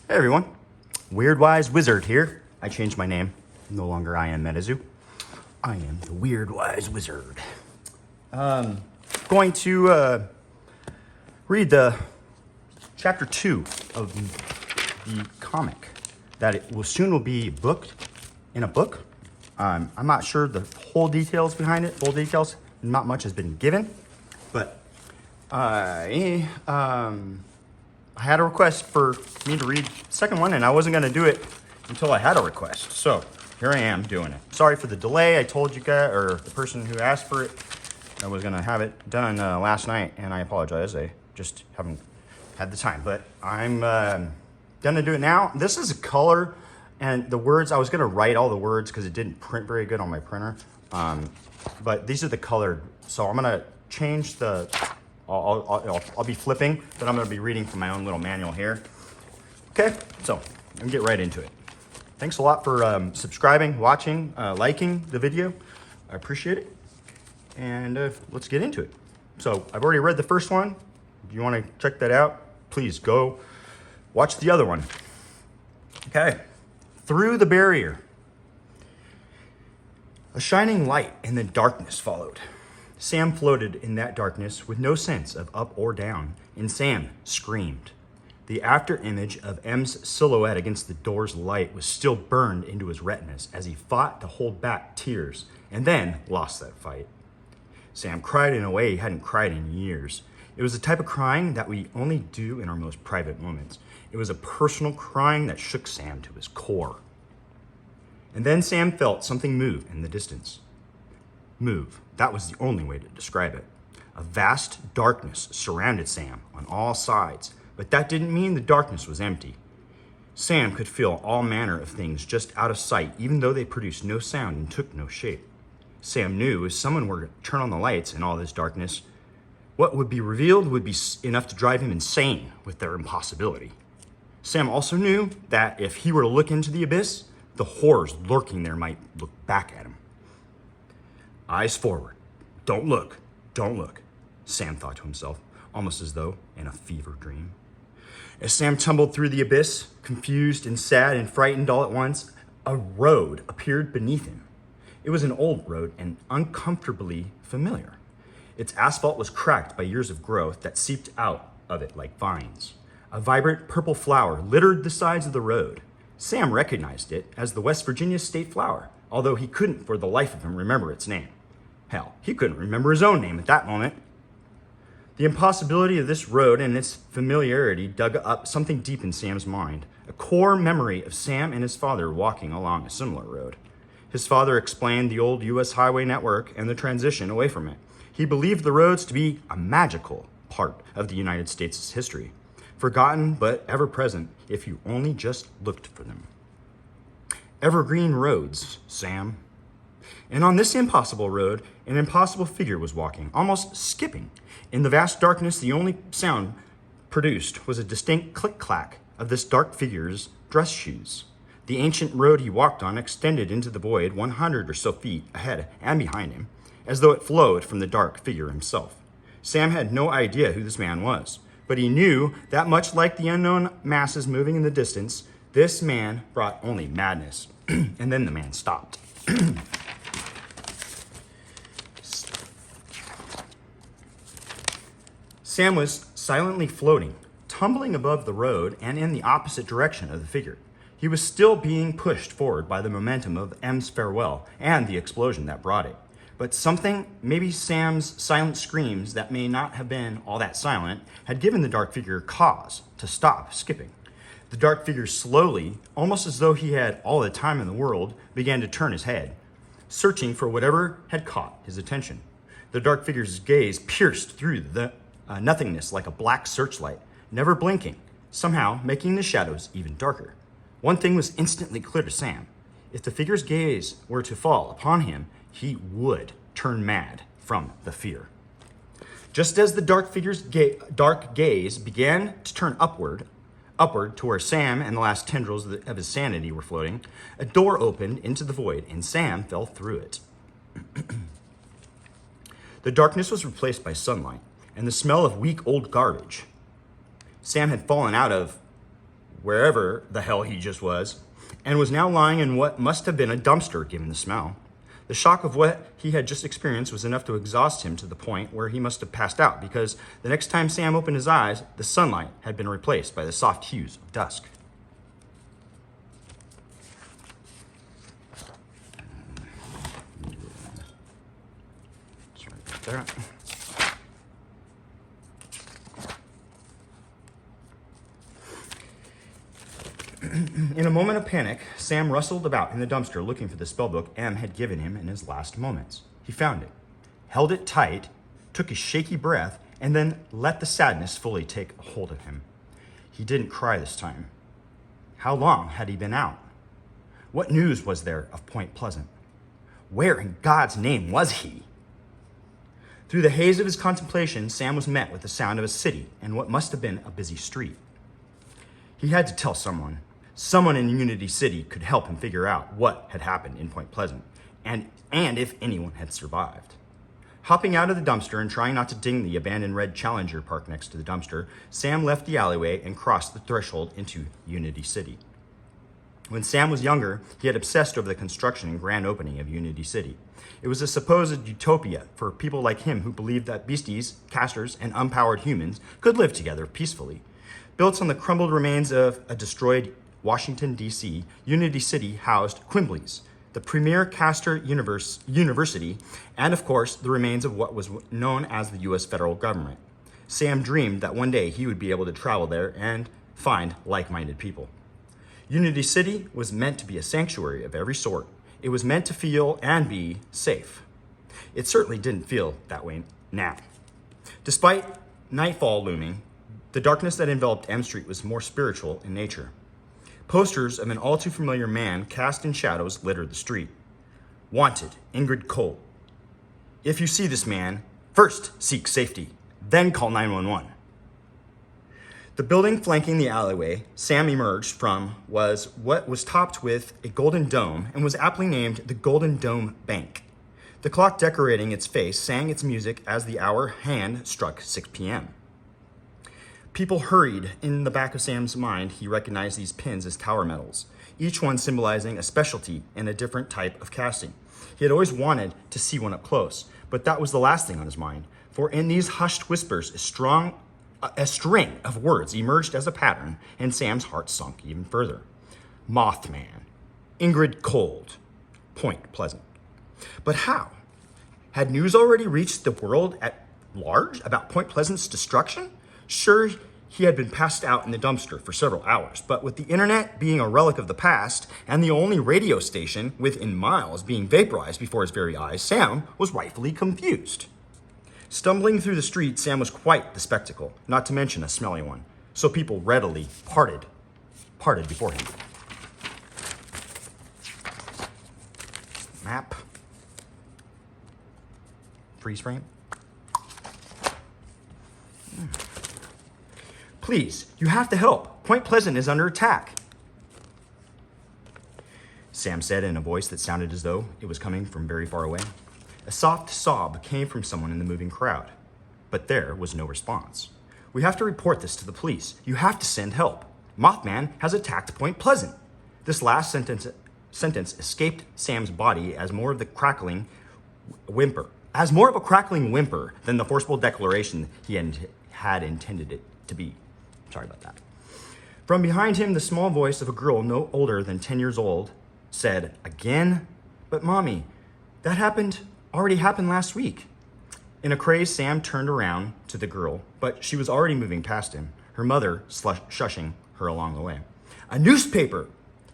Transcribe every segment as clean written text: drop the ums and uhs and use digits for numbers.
Hey everyone, Weird Wise Wizard here. I changed my name. No longer I am Metazoo. I am the Weird Wise Wizard. Going to read the chapter 2 of the comic that it will soon be booked in a book. I'm not sure the whole details behind it. Full details, not much has been given, but I had a request for me to read the second one, and I wasn't going to do it until I had a request. So here I am doing it. Sorry for the delay. I told you guys, or the person who asked for it, I was going to have it done last night, and I apologize. I just haven't had the time, but I'm going to do it now. This is a color, and the words, I was going to write all the words because it didn't print very good on my printer, but these are the colored. So I'm going to change the... I'll be flipping, but I'm going to be reading from my own little manual here. Okay, so I'm going to get right into it. Thanks a lot for subscribing, watching, liking the video. I appreciate it. And let's get into it. So I've already read the first one. If you want to check that out, please go watch the other one. Okay, through the barrier. A shining light and then darkness followed. Sam floated in that darkness with no sense of up or down, and Sam screamed. The after image of M's silhouette against the door's light was still burned into his retinas as he fought to hold back tears, and then lost that fight. Sam cried in a way he hadn't cried in years. It was the type of crying that we only do in our most private moments. It was a personal crying that shook Sam to his core. And then Sam felt something move in the distance. Move. That was the only way to describe it. A vast darkness surrounded Sam on all sides, but that didn't mean the darkness was empty. Sam could feel all manner of things just out of sight, even though they produced no sound and took no shape. Sam knew if someone were to turn on the lights in all this darkness, what would be revealed would be enough to drive him insane with their impossibility. Sam also knew that if he were to look into the abyss, the horrors lurking there might look back at him. Eyes forward. Don't look. Don't look, Sam thought to himself, almost as though in a fever dream. As Sam tumbled through the abyss, confused and sad and frightened all at once, a road appeared beneath him. It was an old road and uncomfortably familiar. Its asphalt was cracked by years of growth that seeped out of it like vines. A vibrant purple flower littered the sides of the road. Sam recognized it as the West Virginia state flower, although he couldn't for the life of him remember its name. Hell, he couldn't remember his own name at that moment. The impossibility of this road and its familiarity dug up something deep in Sam's mind, a core memory of Sam and his father walking along a similar road. His father explained the old U.S. highway network and the transition away from it. He believed the roads to be a magical part of the United States' history, forgotten but ever present if you only just looked for them. Evergreen roads, Sam. And on this impossible road, an impossible figure was walking, almost skipping. In the vast darkness, the only sound produced was a distinct click-clack of this dark figure's dress shoes. The ancient road he walked on extended into the void 100 or so feet ahead and behind him, as though it flowed from the dark figure himself. Sam had no idea who this man was, but he knew that much like the unknown masses moving in the distance, this man brought only madness. And then the man stopped. Sam was silently floating, tumbling above the road and in the opposite direction of the figure. He was still being pushed forward by the momentum of M's farewell and the explosion that brought it. But something, maybe Sam's silent screams that may not have been all that silent, had given the dark figure cause to stop skipping. The dark figure slowly, almost as though he had all the time in the world, began to turn his head, searching for whatever had caught his attention. The dark figure's gaze pierced through the nothingness like a black searchlight, never blinking, somehow making the shadows even darker. One thing was instantly clear to Sam. If the figure's gaze were to fall upon him, he would turn mad from the fear. Just as the dark figure's dark gaze began to turn upward to where Sam and the last tendrils of his sanity were floating, a door opened into the void and Sam fell through it. The darkness was replaced by sunlight and the smell of weak old garbage. Sam had fallen out of wherever the hell he just was, and was now lying in what must have been a dumpster given the smell. The shock of what he had just experienced was enough to exhaust him to the point where he must have passed out, because the next time Sam opened his eyes, the sunlight had been replaced by the soft hues of dusk. There. In a moment of panic, Sam rustled about in the dumpster looking for the spellbook M had given him in his last moments. He found it, held it tight, took a shaky breath, and then let the sadness fully take hold of him. He didn't cry this time. How long had he been out? What news was there of Point Pleasant? Where in God's name was he? Through the haze of his contemplation, Sam was met with the sound of a city and what must have been a busy street. He had to tell someone. Someone in Unity City could help him figure out what had happened in Point Pleasant, and if anyone had survived. Hopping out of the dumpster and trying not to ding the abandoned red Challenger parked next to the dumpster, Sam left the alleyway and crossed the threshold into Unity City. When Sam was younger, he had obsessed over the construction and grand opening of Unity City. It was a supposed utopia for people like him who believed that beasties, casters, and unpowered humans could live together peacefully. Built on the crumbled remains of a destroyed Washington, D.C., Unity City housed Quimbley's, the premier caster university, and of course, the remains of what was known as the U.S. federal government. Sam dreamed that one day he would be able to travel there and find like-minded people. Unity City was meant to be a sanctuary of every sort. It was meant to feel and be safe. It certainly didn't feel that way now. Despite nightfall looming, the darkness that enveloped M Street was more spiritual in nature. Posters of an all too familiar man cast in shadows littered the street. Wanted, Ingrid Cole. If you see this man, first seek safety, then call 911. The building flanking the alleyway Sam emerged from was what was topped with a golden dome and was aptly named the Golden Dome Bank. The clock decorating its face sang its music as the hour hand struck 6 p.m. People hurried. In the back of Sam's mind, he recognized these pins as tower medals, each one symbolizing a specialty and a different type of casting. He had always wanted to see one up close, but that was the last thing on his mind, for in these hushed whispers, a string of words emerged as a pattern, and Sam's heart sunk even further. Mothman, Ingrid Cold, Point Pleasant. But how? Had news already reached the world at large about Point Pleasant's destruction? Sure, he had been passed out in the dumpster for several hours, but with the internet being a relic of the past and the only radio station within miles being vaporized before his very eyes, Sam was rightfully confused. Stumbling through the street, Sam was quite the spectacle, not to mention a smelly one, so people readily parted before him. Map. Freeze frame. Please, you have to help. Point Pleasant is under attack. Sam said in a voice that sounded as though it was coming from very far away. A soft sob came from someone in the moving crowd, but there was no response. We have to report this to the police. You have to send help. Mothman has attacked Point Pleasant. This last sentence escaped Sam's body as more of a crackling whimper than the forceful declaration he had intended it to be. Sorry about that. From behind him, the small voice of a girl no older than 10 years old said, "Again? But Mommy, that already happened last week." In a craze, Sam turned around to the girl, but she was already moving past him, her mother shushing her along the way. A newspaper!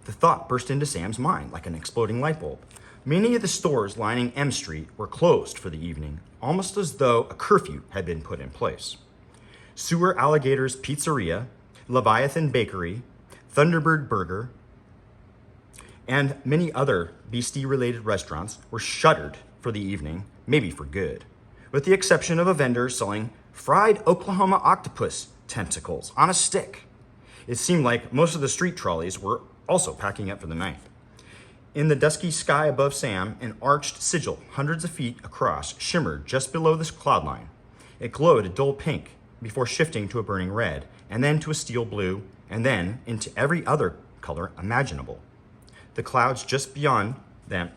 The thought burst into Sam's mind like an exploding light bulb. Many of the stores lining M Street were closed for the evening, almost as though a curfew had been put in place. Sewer Alligator's Pizzeria, Leviathan Bakery, Thunderbird Burger, and many other beastie-related restaurants were shuttered for the evening, maybe for good, with the exception of a vendor selling fried Oklahoma octopus tentacles on a stick. It seemed like most of the street trolleys were also packing up for the night. In the dusky sky above Sam, an arched sigil hundreds of feet across shimmered just below the cloud line. It glowed a dull pink before shifting to a burning red, and then to a steel blue, and then into every other color imaginable. The clouds just beyond them,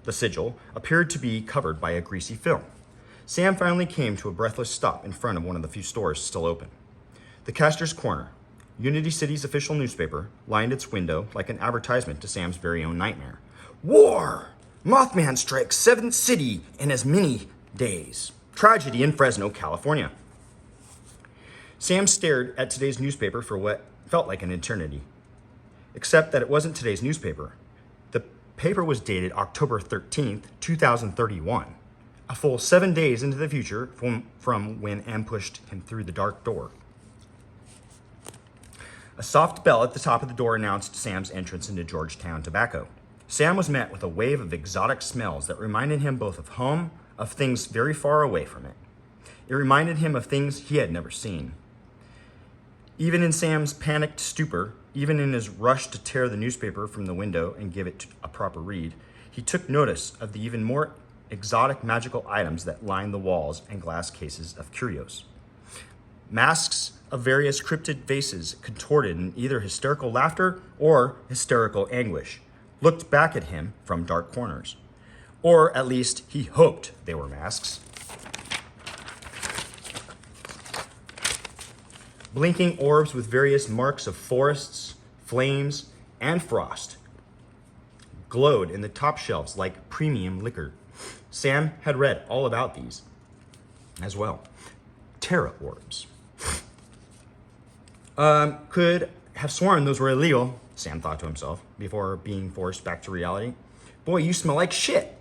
the sigil, appeared to be covered by a greasy film. Sam finally came to a breathless stop in front of one of the few stores still open. The Caster's Corner, Unity City's official newspaper, lined its window like an advertisement to Sam's very own nightmare. War! Mothman strikes 7th city in as many days. Tragedy in Fresno, California. Sam stared at today's newspaper for what felt like an eternity. Except that it wasn't today's newspaper. The paper was dated October 13th, 2031. A full 7 days into the future from when M pushed him through the dark door. A soft bell at the top of the door announced Sam's entrance into Georgetown Tobacco. Sam was met with a wave of exotic smells that reminded him both of home, of things very far away from it. It reminded him of things he had never seen. Even in Sam's panicked stupor, even in his rush to tear the newspaper from the window and give it a proper read, he took notice of the even more exotic magical items that lined the walls and glass cases of curios. Masks of various cryptid faces, contorted in either hysterical laughter or hysterical anguish, looked back at him from dark corners. Or at least he hoped they were masks. Blinking orbs with various marks of forests, flames, and frost glowed in the top shelves like premium liquor. Sam had read all about these as well. Terra orbs. Could have sworn those were illegal, Sam thought to himself, before being forced back to reality. Boy, you smell like shit.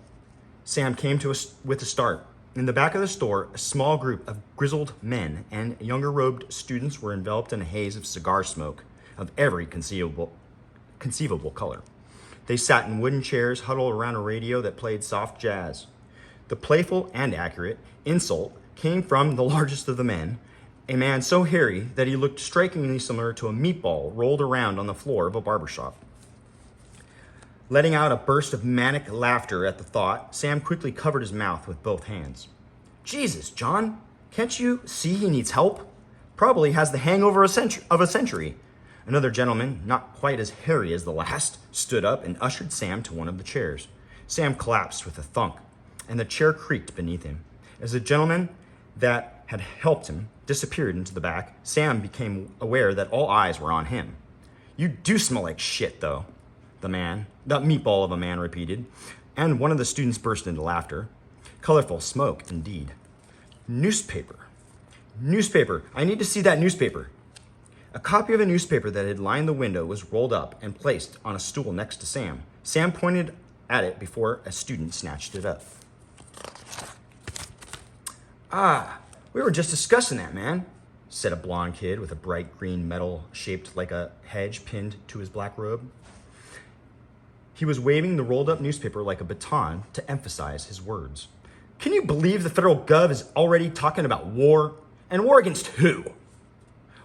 Sam came to us with a start. In the back of the store, a small group of grizzled men and younger robed students were enveloped in a haze of cigar smoke of every conceivable color. They sat in wooden chairs huddled around a radio that played soft jazz. The playful and accurate insult came from the largest of the men, a man so hairy that he looked strikingly similar to a meatball rolled around on the floor of a barbershop. Letting out a burst of manic laughter at the thought, Sam quickly covered his mouth with both hands. Jesus, John, can't you see he needs help? Probably has the hangover of a century. Another gentleman, not quite as hairy as the last, stood up and ushered Sam to one of the chairs. Sam collapsed with a thunk, and the chair creaked beneath him. As the gentleman that had helped him disappeared into the back, Sam became aware that all eyes were on him. You do smell like shit, though, that meatball of a man repeated, and one of the students burst into laughter. Colorful smoke, indeed. Newspaper. I need to see that newspaper. A copy of a newspaper that had lined the window was rolled up and placed on a stool next to Sam. Sam pointed at it before a student snatched it up. Ah, we were just discussing that, man, said a blonde kid with a bright green metal shaped like a hedge pinned to his black robe. He was waving the rolled up newspaper like a baton to emphasize his words. Can you believe the federal gov is already talking about war? And war against who?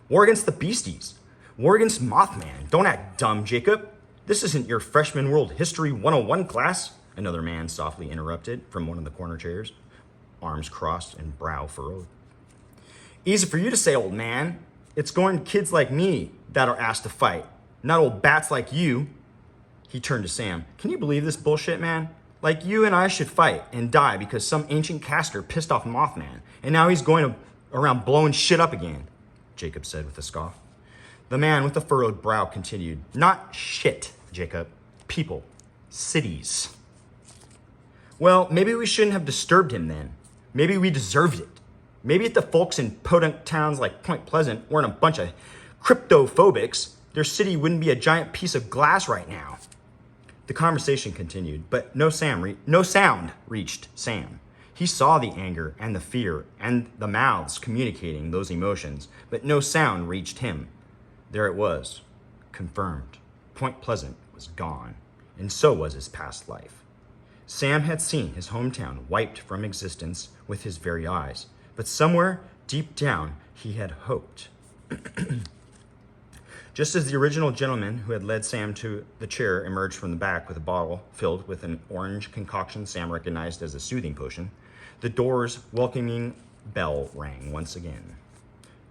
War against the beasties. War against Mothman. Don't act dumb, Jacob. This isn't your freshman world history 101 class, another man softly interrupted from one of the corner chairs, arms crossed and brow furrowed. Easy for you to say, old man. It's going to kids like me that are asked to fight, not old bats like you. He turned to Sam. Can you believe this bullshit, man? Like you and I should fight and die because some ancient caster pissed off Mothman, and now he's going around blowing shit up again, Jacob said with a scoff. The man with the furrowed brow continued. Not shit, Jacob. People. Cities. Well, maybe we shouldn't have disturbed him then. Maybe we deserved it. Maybe if the folks in podunk towns like Point Pleasant weren't a bunch of cryptophobics, their city wouldn't be a giant piece of glass right now. The conversation continued, but no sound reached Sam. He saw the anger and the fear and the mouths communicating those emotions, but no sound reached him. There it was, confirmed. Point Pleasant was gone, and so was his past life. Sam had seen his hometown wiped from existence with his very eyes, but somewhere deep down he had hoped. Just as the original gentleman who had led Sam to the chair emerged from the back with a bottle filled with an orange concoction Sam recognized as a soothing potion, the door's welcoming bell rang once again.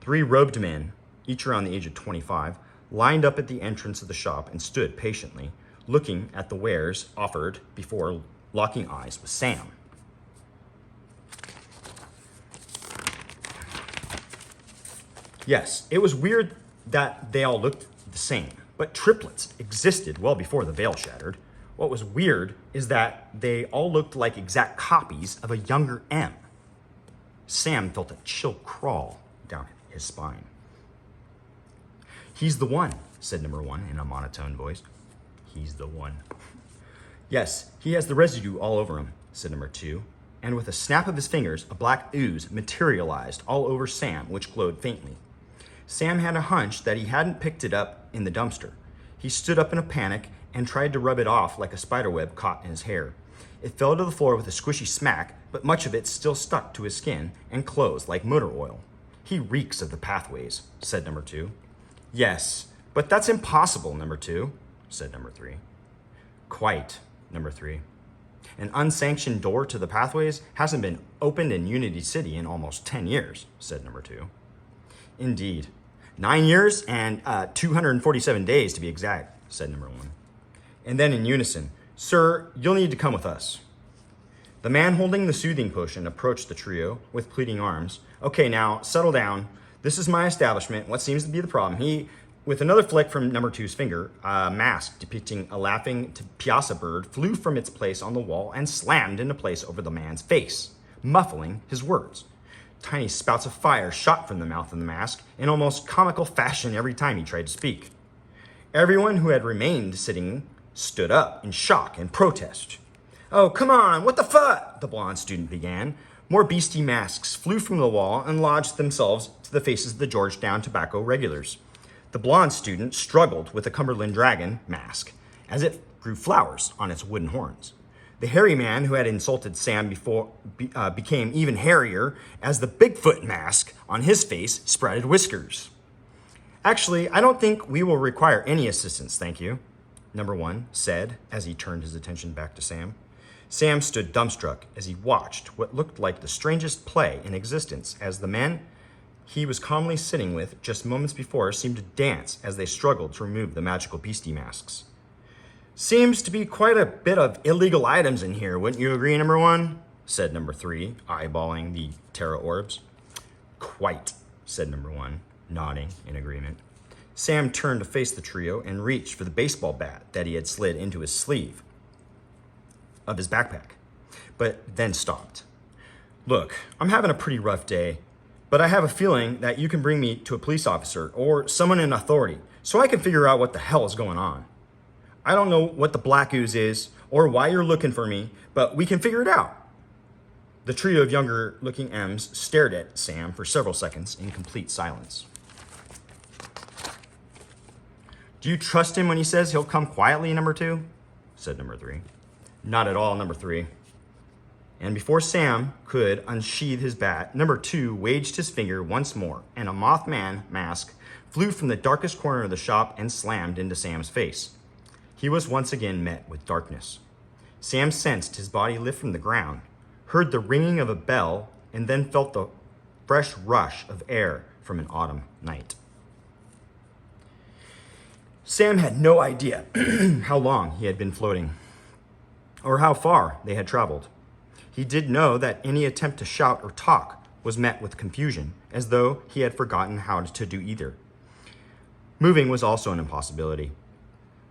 3 robed men, each around the age of 25, lined up at the entrance of the shop and stood patiently, looking at the wares offered before locking eyes with Sam. Yes, it was weird that they all looked the same, but triplets existed well before the veil shattered. What was weird is that they all looked like exact copies of a younger M. Sam felt a chill crawl down his spine. "He's the one," said number 1 in a monotone voice. "He's the one." "Yes, he has the residue all over him," said number 2. And with a snap of his fingers, a black ooze materialized all over Sam, which glowed faintly. Sam had a hunch that he hadn't picked it up in the dumpster. He stood up in a panic and tried to rub it off like a spiderweb caught in his hair. It fell to the floor with a squishy smack, but much of it still stuck to his skin and clothes like motor oil. "He reeks of the pathways," said number 2. "Yes, but that's impossible, number 2, said number 3. "Quite, number 3. An unsanctioned door to the pathways hasn't been opened in Unity City in almost 10 years, said number 2. "Indeed. 9 years and 247 days to be exact, said number 1. And then in unison, "Sir, you'll need to come with us." The man holding the soothing potion approached the trio with pleading arms. "Okay, now, settle down. This is my establishment. What seems to be the problem?" With another flick from number 2's finger, a mask depicting a laughing piazza bird flew from its place on the wall and slammed into place over the man's face, muffling his words. Tiny spouts of fire shot from the mouth of the mask in almost comical fashion every time he tried to speak. Everyone who had remained sitting stood up in shock and protest. "Oh, come on, what the fuck?" the blonde student began. More beastie masks flew from the wall and lodged themselves to the faces of the Georgetown tobacco regulars. The blonde student struggled with the Cumberland Dragon mask as it grew flowers on its wooden horns. The hairy man who had insulted Sam before became even hairier as the Bigfoot mask on his face sprouted whiskers. "Actually, I don't think we will require any assistance, thank you," number 1 said as he turned his attention back to Sam. Sam stood dumbstruck as he watched what looked like the strangest play in existence as the men he was calmly sitting with just moments before seemed to dance as they struggled to remove the magical beastie masks. "Seems to be quite a bit of illegal items in here, wouldn't you agree, number 1? Said number 3, eyeballing the Terra orbs. "Quite," said number 1, nodding in agreement. Sam turned to face the trio and reached for the baseball bat that he had slid into his sleeve of his backpack, but then stopped. "Look, I'm having a pretty rough day, but I have a feeling that you can bring me to a police officer or someone in authority so I can figure out what the hell is going on. I don't know what the black ooze is or why you're looking for me, but we can figure it out." The trio of younger looking M's stared at Sam for several seconds in complete silence. "Do you trust him when he says he'll come quietly, number 2? Said number 3. "Not at all, number 3. And before Sam could unsheath his bat, number 2 waged his finger once more, and a Mothman mask flew from the darkest corner of the shop and slammed into Sam's face. He was once again met with darkness. Sam sensed his body lift from the ground, heard the ringing of a bell, and then felt the fresh rush of air from an autumn night. Sam had no idea how long he had been floating, or how far they had traveled. He did know that any attempt to shout or talk was met with confusion, as though he had forgotten how to do either. Moving was also an impossibility.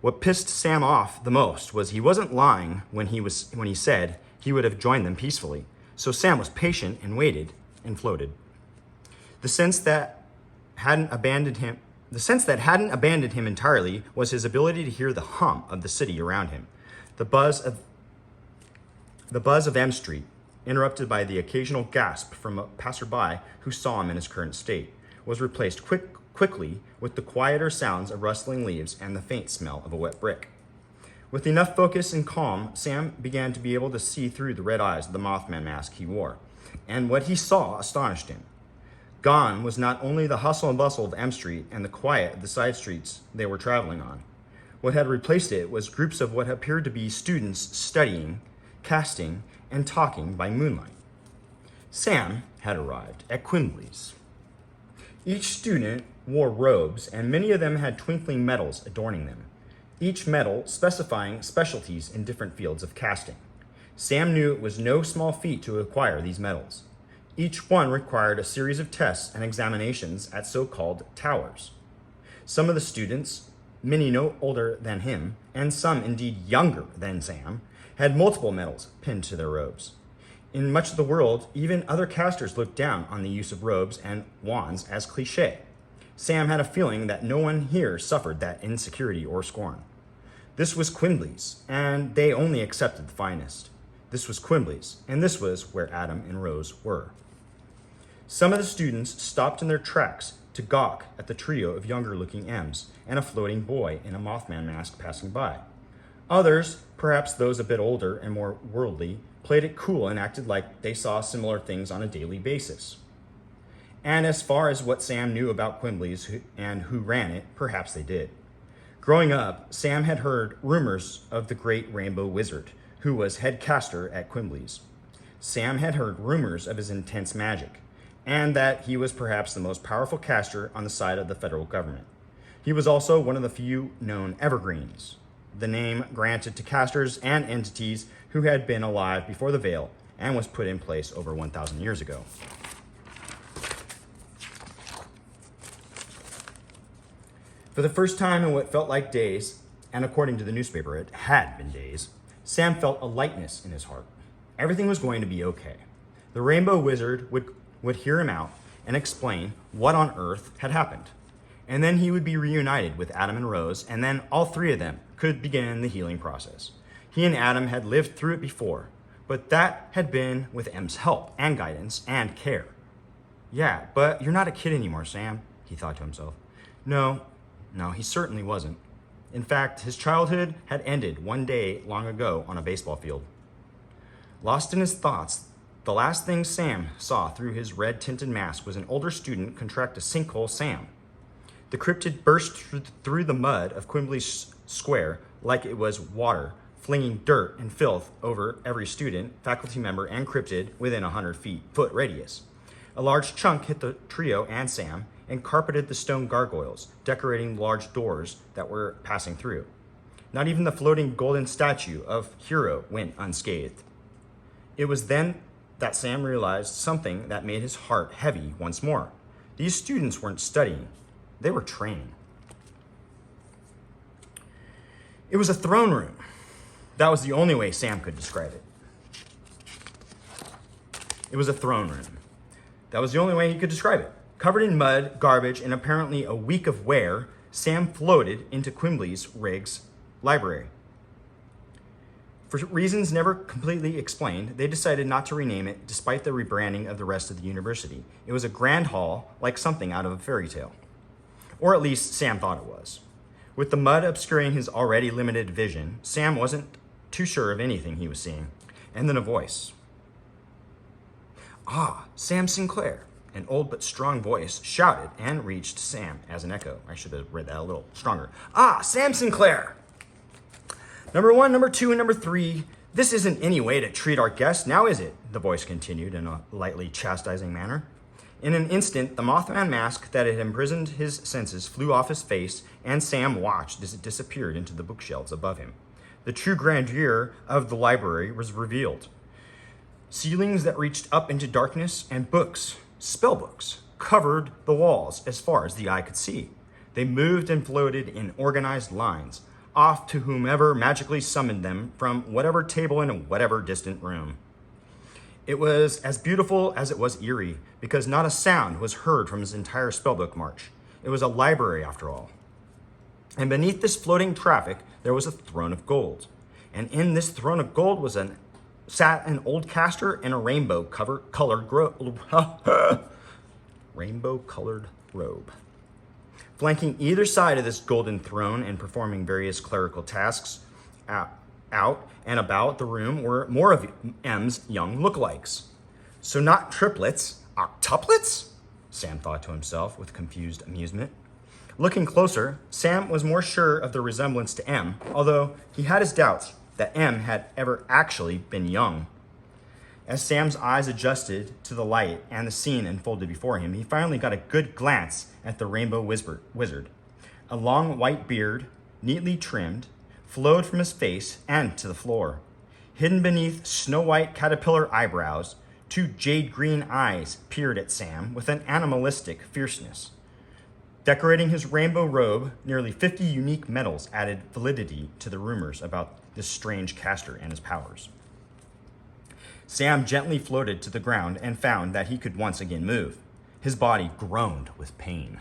What pissed Sam off the most was he wasn't lying when he said he would have joined them peacefully, so Sam was patient and waited and floated. The sense that hadn't abandoned him entirely was his ability to hear the hum of the city around him. The buzz of M Street, interrupted by the occasional gasp from a passerby who saw him in his current state, was replaced quickly with the quieter sounds of rustling leaves and the faint smell of a wet brick. With enough focus and calm, Sam began to be able to see through the red eyes of the Mothman mask he wore, and what he saw astonished him. Gone was not only the hustle and bustle of M Street and the quiet of the side streets they were traveling on. What had replaced it was groups of what appeared to be students studying, casting, and talking by moonlight. Sam had arrived at Quimbley's. Each student wore robes, and many of them had twinkling medals adorning them, each medal specifying specialties in different fields of casting. Sam knew it was no small feat to acquire these medals. Each one required a series of tests and examinations at so-called towers. Some of the students, many no older than him, and some indeed younger than Sam, had multiple medals pinned to their robes. In much of the world, even other casters looked down on the use of robes and wands as cliché. Sam had a feeling that no one here suffered that insecurity or scorn. This was Quimbley's, and they only accepted the finest. This was Quimbley's, and this was where Adam and Rose were. Some of the students stopped in their tracks to gawk at the trio of younger-looking M's and a floating boy in a Mothman mask passing by. Others, perhaps those a bit older and more worldly, played it cool and acted like they saw similar things on a daily basis. And as far as what Sam knew about Quimbley's and who ran it, perhaps they did. Growing up, Sam had heard rumors of the great Rainbow Wizard, who was head caster at Quimbley's. Sam had heard rumors of his intense magic, and that he was perhaps the most powerful caster on the side of the federal government. He was also one of the few known evergreens, the name granted to casters and entities who had been alive before the veil and was put in place over 1,000 years ago. For the first time in what felt like days, and according to the newspaper, it had been days, Sam felt a lightness in his heart. Everything was going to be okay. The Rainbow Wizard would hear him out and explain what on earth had happened. And then he would be reunited with Adam and Rose, and then all three of them could begin the healing process. He and Adam had lived through it before, but that had been with M's help and guidance and care. Yeah, but you're not a kid anymore, Sam, he thought to himself. No, he certainly wasn't. In fact, his childhood had ended one day long ago on a baseball field. Lost in his thoughts, the last thing Sam saw through his red-tinted mask was an older student contract a sinkhole Sam. The cryptid burst through the mud of Quimbley's Square like it was water, flinging dirt and filth over every student, faculty member, and cryptid within a 100-foot radius. A large chunk hit the trio and Sam and carpeted the stone gargoyles, decorating large doors that were passing through. Not even the floating golden statue of Hero went unscathed. It was then that Sam realized something that made his heart heavy once more. These students weren't studying, they were training. It was a throne room. That was the only way Sam could describe it. It was a throne room. That was the only way he could describe it. Covered in mud, garbage, and apparently a week of wear, Sam floated into Quimbley's Riggs library. For reasons never completely explained, they decided not to rename it despite the rebranding of the rest of the university. It was a grand hall, like something out of a fairy tale. Or at least Sam thought it was. With the mud obscuring his already limited vision, Sam wasn't too sure of anything he was seeing. And then a voice. Ah, Sam Sinclair. An old but strong voice shouted and reached Sam as an echo. I should have read that a little stronger. Ah, Sam Sinclair. Number 1, number 2, and number 3. This isn't any way to treat our guest, now is it? The voice continued in a lightly chastising manner. In an instant, the Mothman mask that had imprisoned his senses flew off his face, and Sam watched as it disappeared into the bookshelves above him. The true grandeur of the library was revealed. Ceilings that reached up into darkness and books, spell books, covered the walls as far as the eye could see. They moved and floated in organized lines, off to whomever magically summoned them from whatever table in whatever distant room. It was as beautiful as it was eerie, because not a sound was heard from his entire spellbook march. It was a library, after all. And beneath this floating traffic, there was a throne of gold. And in this throne of gold sat an old caster in a rainbow-colored robe. Flanking either side of this golden throne and performing various clerical tasks out and about the room were more of M's young lookalikes. So not triplets, octuplets? Sam thought to himself with confused amusement. Looking closer, Sam was more sure of the resemblance to M, although he had his doubts that M had ever actually been young. As Sam's eyes adjusted to the light and the scene unfolded before him, he finally got a good glance at the rainbow wizard. A long white beard, neatly trimmed, flowed from his face and to the floor. Hidden beneath snow-white caterpillar eyebrows, two jade-green eyes peered at Sam with an animalistic fierceness. Decorating his rainbow robe, nearly 50 unique medals added validity to the rumors about this strange caster and his powers. Sam gently floated to the ground and found that he could once again move. His body groaned with pain.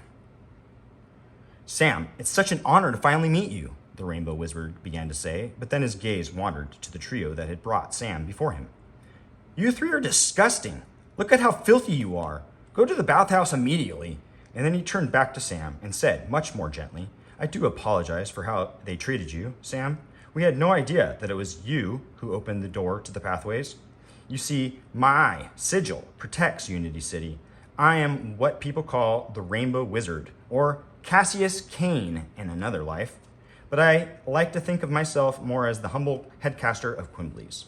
"Sam, it's such an honor to finally meet you," the rainbow wizard began to say, but then his gaze wandered to the trio that had brought Sam before him. "You three are disgusting. Look at how filthy you are. Go to the bathhouse immediately." And then he turned back to Sam and said, much more gently, "I do apologize for how they treated you, Sam. We had no idea that it was you who opened the door to the pathways. You see, my sigil protects Unity City. I am what people call the Rainbow Wizard, or Cassius Cain in another life. But I like to think of myself more as the humble headcaster of Quimbleys."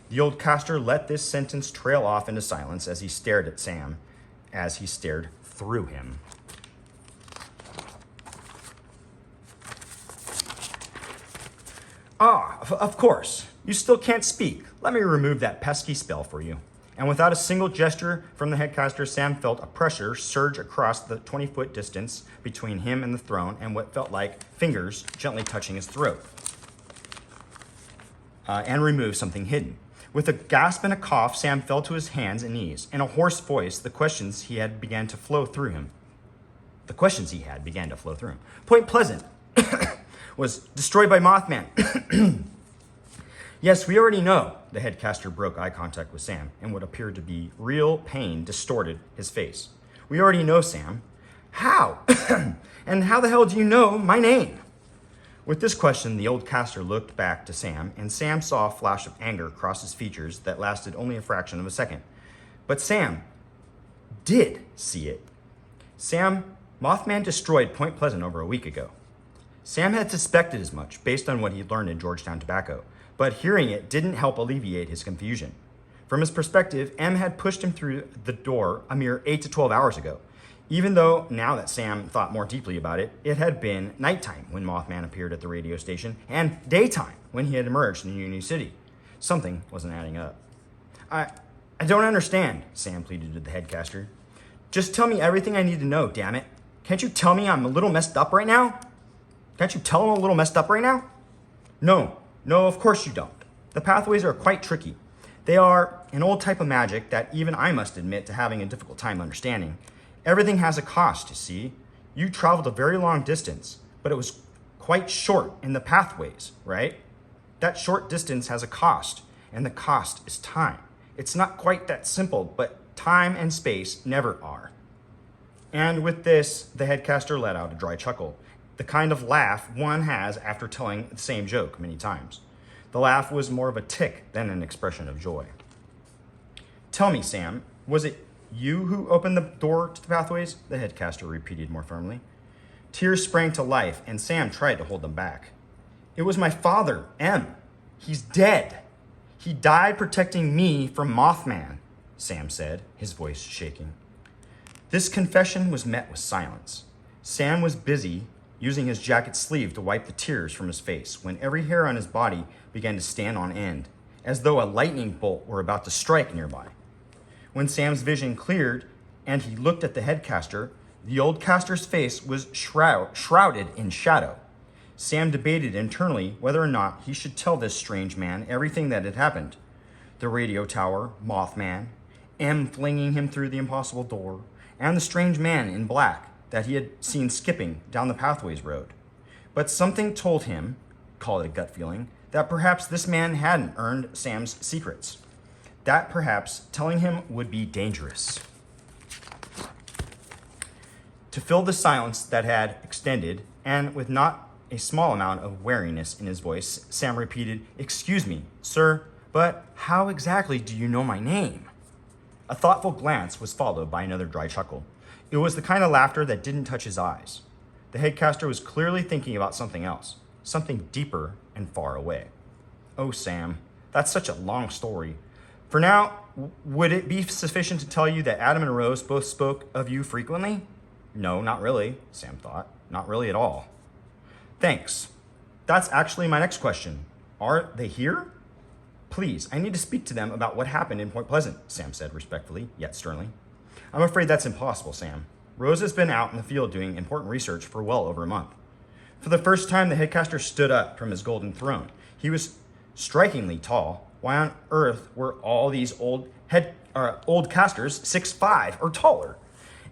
The old caster let this sentence trail off into silence as he stared at Sam, as he stared through him. "Ah, of course. You still can't speak. Let me remove that pesky spell for you." And without a single gesture from the headcaster, Sam felt a pressure surge across the 20-foot distance between him and the throne and what felt like fingers gently touching his throat, and remove something hidden. With a gasp and a cough, Sam fell to his hands and knees. In a hoarse voice, the questions he had began to flow through him. Point Pleasant was destroyed by Mothman. "Yes, we already know." The headcaster broke eye contact with Sam, and what appeared to be real pain distorted his face. "We already know, Sam." "How? And how the hell do you know my name?" With this question, the old caster looked back to Sam, and Sam saw a flash of anger cross his features that lasted only a fraction of a second. But Sam did see it. Mothman destroyed Point Pleasant over a week ago. Sam had suspected as much based on what he'd learned in Georgetown Tobacco, but hearing it didn't help alleviate his confusion. From his perspective, M had pushed him through the door a mere 8 to 12 hours ago, even though, now that Sam thought more deeply about it, it had been nighttime when Mothman appeared at the radio station and daytime when he had emerged in Unity City. Something wasn't adding up. I don't understand," Sam pleaded to the headcaster. "Just tell me everything I need to know, damn it. Can't you tell me I'm a little messed up right now? Can't you tell I'm a little messed up right now?" No, of course you don't. The pathways are quite tricky. They are an old type of magic that even I must admit to having a difficult time understanding. Everything has a cost, you see. You traveled a very long distance, but it was quite short in the pathways, right? That short distance has a cost, and the cost is time. It's not quite that simple, but time and space never are. And with this, the headcaster let out a dry chuckle, the kind of laugh one has after telling the same joke many times. The laugh was more of a tick than an expression of joy. "Tell me, Sam, was it you who opened the door to the pathways?" the headcaster repeated more firmly. Tears sprang to life, and Sam tried to hold them back. "It was my father, M. He's dead. He died protecting me from Mothman," Sam said, his voice shaking. This confession was met with silence. Sam was busy using his jacket sleeve to wipe the tears from his face when every hair on his body began to stand on end, as though a lightning bolt were about to strike nearby. When Sam's vision cleared and he looked at the headcaster, the old caster's face was shrouded in shadow. Sam debated internally whether or not he should tell this strange man everything that had happened. The radio tower, Mothman, M flinging him through the impossible door, and the strange man in black that he had seen skipping down the pathways road. But something told him, call it a gut feeling, that perhaps this man hadn't earned Sam's secrets. That perhaps telling him would be dangerous. To fill the silence that had extended, and with not a small amount of wariness in his voice, Sam repeated, "Excuse me, sir, but how exactly do you know my name?" A thoughtful glance was followed by another dry chuckle. It was the kind of laughter that didn't touch his eyes. The headcaster was clearly thinking about something else, something deeper and far away. "Oh, Sam, that's such a long story. For now, would it be sufficient to tell you that Adam and Rose both spoke of you frequently? No, not really, Sam thought. Not really at all. Thanks. That's actually my next question. Are they here? Please, I need to speak to them about what happened in Point Pleasant, Sam said respectfully, yet sternly. I'm afraid that's impossible, Sam. Rose has been out in the field doing important research for well over a month. For the first time, the headcaster stood up from his golden throne. He was strikingly tall. Why on earth were all these old casters 6'5" or taller?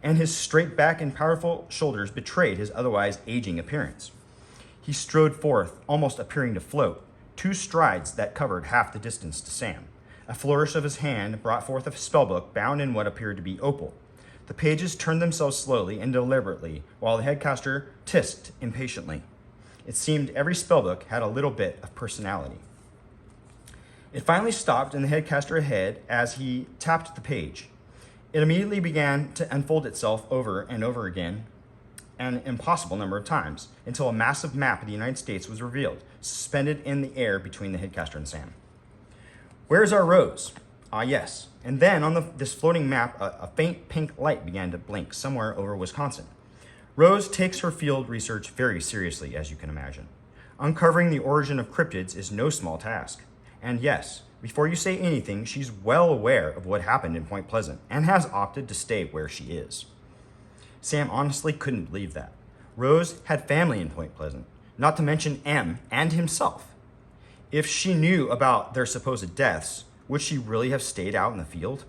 And his straight back and powerful shoulders betrayed his otherwise aging appearance. He strode forth, almost appearing to float, 2 strides that covered half the distance to Sam. A flourish of his hand brought forth a spellbook bound in what appeared to be opal. The pages turned themselves slowly and deliberately, while the headcaster tisked impatiently. It seemed every spellbook had a little bit of personality. It finally stopped in the headcaster ahead as he tapped the page. It immediately began to unfold itself over and over again, an impossible number of times, until a massive map of the United States was revealed, suspended in the air between the headcaster and Sam. Where's our Rose? Ah, yes. And then on this floating map, a faint pink light began to blink somewhere over Wisconsin. Rose takes her field research very seriously, as you can imagine. Uncovering the origin of cryptids is no small task. And yes, before you say anything, she's well aware of what happened in Point Pleasant and has opted to stay where she is. Sam honestly couldn't believe that. Rose had family in Point Pleasant, not to mention M and himself. If she knew about their supposed deaths, would she really have stayed out in the field?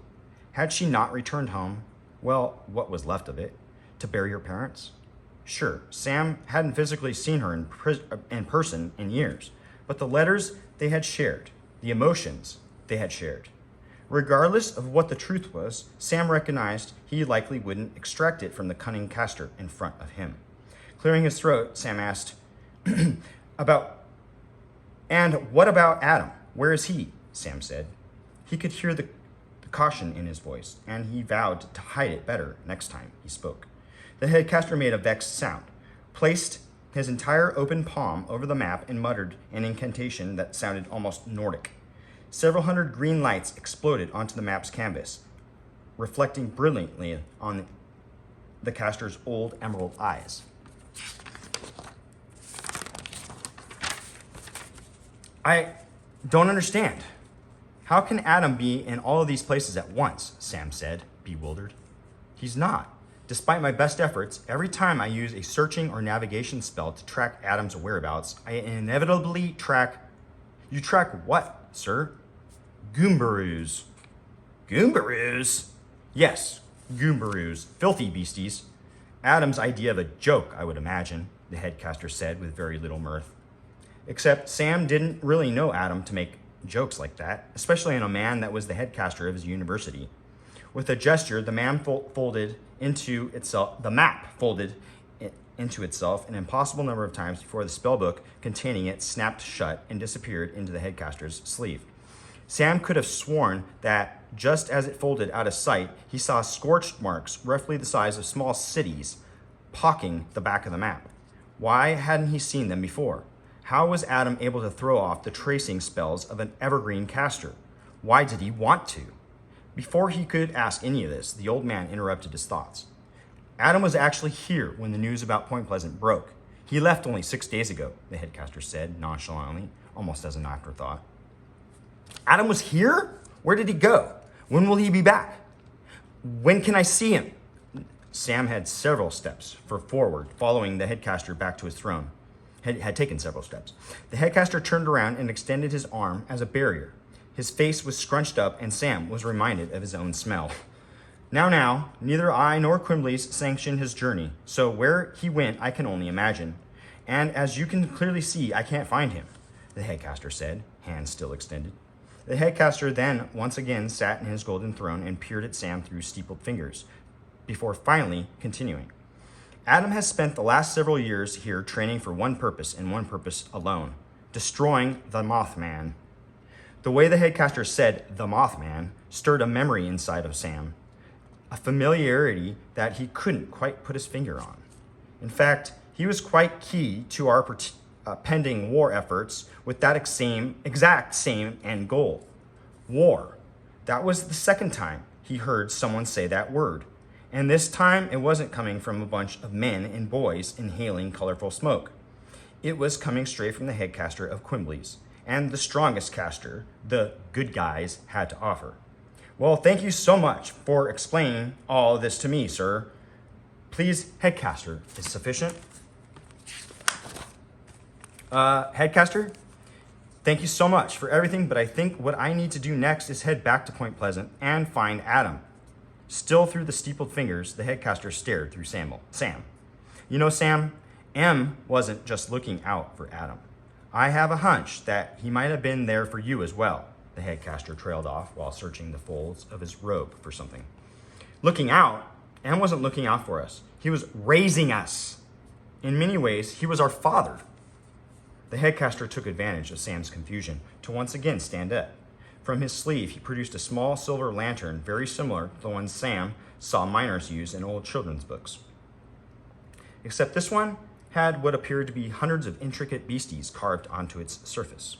Had she not returned home, well, what was left of it, to bury her parents? Sure, Sam hadn't physically seen her in person in years, but the letters they had shared, the emotions they had shared. Regardless of what the truth was, Sam recognized he likely wouldn't extract it from the cunning caster in front of him. Clearing his throat, Sam asked, And what about Adam? Where is he? Sam said. He could hear the caution in his voice, and he vowed to hide it better next time he spoke. The headcaster made a vexed sound, placed his entire open palm over the map, and muttered an incantation that sounded almost Nordic. Several hundred green lights exploded onto the map's canvas, reflecting brilliantly on the caster's old emerald eyes. I don't understand. How can Adam be in all of these places at once? Sam said, bewildered. He's not. Despite my best efforts, every time I use a searching or navigation spell to track Adam's whereabouts, I inevitably track... You track what, sir? Goombaroos. Goombaroos? Yes, goombaroos. Filthy beasties. Adam's idea of a joke, I would imagine, the headcaster said with very little mirth. Except Sam didn't really know Adam to make jokes like that, especially on a man that was the headcaster of his university. With a gesture, the map folded into itself an impossible number of times before the spellbook containing it snapped shut and disappeared into the headcaster's sleeve. Sam could have sworn that just as it folded out of sight, he saw scorched marks roughly the size of small cities pocking the back of the map. Why hadn't he seen them before? How was Adam able to throw off the tracing spells of an evergreen caster? Why did he want to? Before he could ask any of this, the old man interrupted his thoughts. Adam was actually here when the news about Point Pleasant broke. He left only 6 days ago, the headcaster said nonchalantly, almost as an afterthought. Adam was here? Where did he go? When will he be back? When can I see him? Sam had several steps forward, following the headcaster back to his throne. Had taken several steps. The headcaster turned around and extended his arm as a barrier. His face was scrunched up, and Sam was reminded of his own smell. Now, neither I nor Quimbley's sanctioned his journey, so where he went I can only imagine. And as you can clearly see, I can't find him, the headcaster said, hands still extended. The headcaster then once again sat in his golden throne and peered at Sam through steepled fingers, before finally continuing. Adam has spent the last several years here training for one purpose and one purpose alone, destroying the Mothman. The way the headcaster said the Mothman stirred a memory inside of Sam, a familiarity that he couldn't quite put his finger on. In fact, he was quite key to our pending war efforts with that exact same end goal. War. That was the second time he heard someone say that word. And this time it wasn't coming from a bunch of men and boys inhaling colorful smoke. It was coming straight from the headcaster of Quimbley's, and the strongest caster the good guys had to offer. Well, thank you so much for explaining all this to me, sir. Please, headcaster, is sufficient? Headcaster, thank you so much for everything, but I think what I need to do next is head back to Point Pleasant and find Adam. Still through the steepled fingers, the headcaster stared through Sam. You know, Sam, M wasn't just looking out for Adam. I have a hunch that he might have been there for you as well. The headcaster trailed off while searching the folds of his robe for something. Looking out? M wasn't looking out for us. He was raising us. In many ways, he was our father. The headcaster took advantage of Sam's confusion to once again stand up. From his sleeve, he produced a small silver lantern very similar to the one Sam saw miners use in old children's books. Except this one had what appeared to be hundreds of intricate beasties carved onto its surface.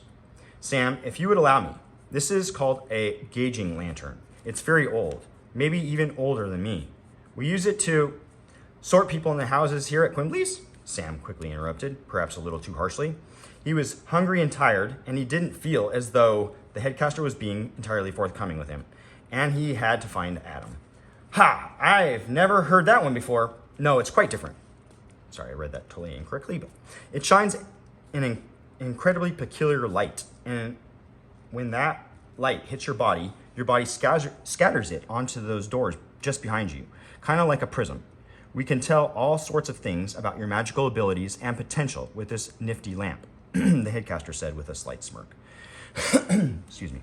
Sam, if you would allow me, this is called a gauging lantern. It's very old, maybe even older than me. We use it to sort people in the houses here at Quimbley's? Sam quickly interrupted, perhaps a little too harshly. He was hungry and tired, and he didn't feel as though the headcaster was being entirely forthcoming with him, and he had to find Adam. Ha! I've never heard that one before. No, it's quite different. Sorry, I read that totally incorrectly, but it shines an incredibly peculiar light, and when that light hits your body scatters it onto those doors just behind you, kind of like a prism. We can tell all sorts of things about your magical abilities and potential with this nifty lamp, the headcaster said with a slight smirk. Excuse me.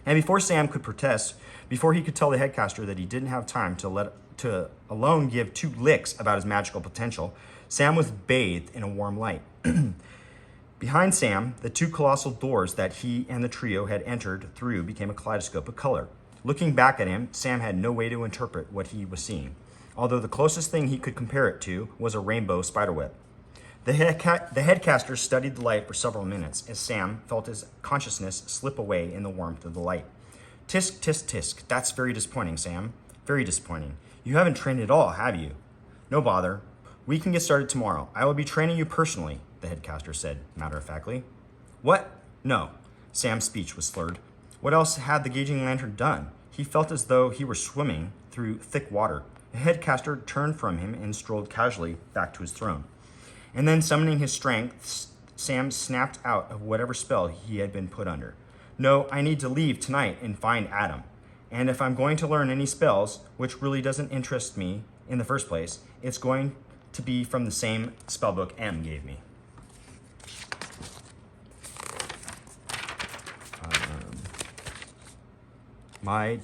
And before Sam could protest, before he could tell the headcaster that he didn't have time to alone give 2 licks about his magical potential, Sam was bathed in a warm light. Behind Sam, the 2 colossal doors that he and the trio had entered through became a kaleidoscope of color. Looking back at him, Sam had no way to interpret what he was seeing, although the closest thing he could compare it to was a rainbow spiderweb. The headcaster studied the light for several minutes as Sam felt his consciousness slip away in the warmth of the light. Tisk, tisk, tisk. That's very disappointing, Sam. Very disappointing. You haven't trained at all, have you? No bother. We can get started tomorrow. I will be training you personally, the headcaster said matter-of-factly. What? No. Sam's speech was slurred. What else had the gauging lantern done? He felt as though he were swimming through thick water. The headcaster turned from him and strolled casually back to his throne. And then, summoning his strength, Sam snapped out of whatever spell he had been put under. No, I need to leave tonight and find Adam. And if I'm going to learn any spells, which really doesn't interest me in the first place, it's going to be from the same spellbook M gave me.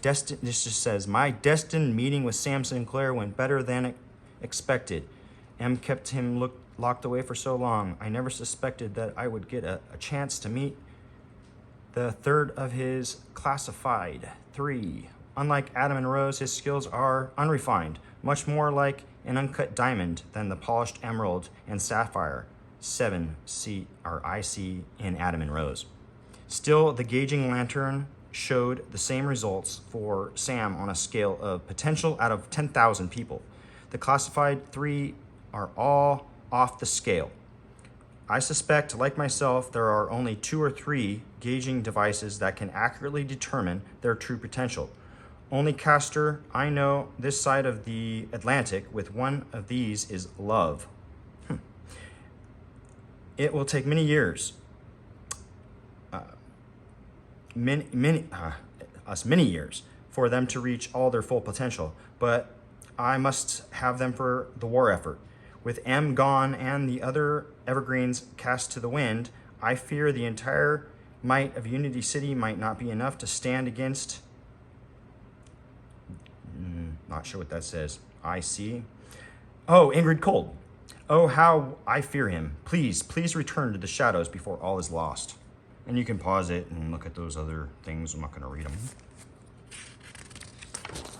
This just says, my destined meeting with Sam Sinclair went better than expected. M kept him locked away for so long. I never suspected that I would get a chance to meet the third of his classified 3. Unlike Adam and Rose, his skills are unrefined, much more like an uncut diamond than the polished emerald and sapphire I see in Adam and Rose. Still, the gauging lantern showed the same results for Sam on a scale of potential out of 10,000 people. The classified 3 are all off the scale. I suspect, like myself, there are only 2 or 3 gauging devices that can accurately determine their true potential. Only caster I know this side of the Atlantic with one of these is Love. It will take many years, many years, for them to reach all their full potential, but I must have them for the war effort. With M gone and the other evergreens cast to the wind, I fear the entire might of Unity City might not be enough to stand against. Not sure what that says. I see. Oh, Ingrid Cold. Oh, how I fear him. Please, please return to the shadows before all is lost. And you can pause it and look at those other things. I'm not going to read them.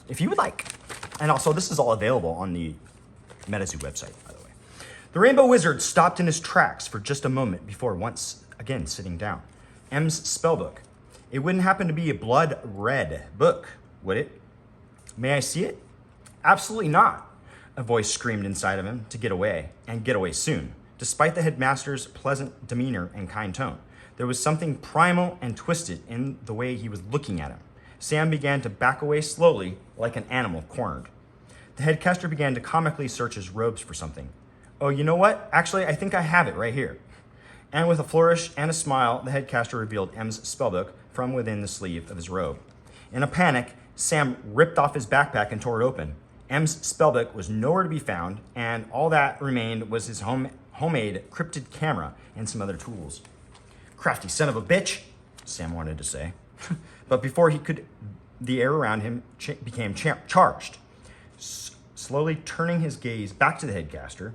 If you would like. And also, this is all available on the Metazoo website, by the way. The Rainbow Wizard stopped in his tracks for just a moment before once again sitting down. M's spellbook. It wouldn't happen to be a blood red book, would it? May I see it? Absolutely not, a voice screamed inside of him to get away, and get away soon. Despite the headmaster's pleasant demeanor and kind tone, there was something primal and twisted in the way he was looking at him. Sam began to back away slowly, like an animal cornered. The headcaster began to comically search his robes for something. Oh, you know what? Actually, I think I have it right here. And with a flourish and a smile, the headcaster revealed M's spellbook from within the sleeve of his robe. In a panic, Sam ripped off his backpack and tore it open. M's spellbook was nowhere to be found, and all that remained was his homemade cryptid camera and some other tools. Crafty son of a bitch, Sam wanted to say. But before he could, the air around him became charged. Slowly turning his gaze back to the headcaster,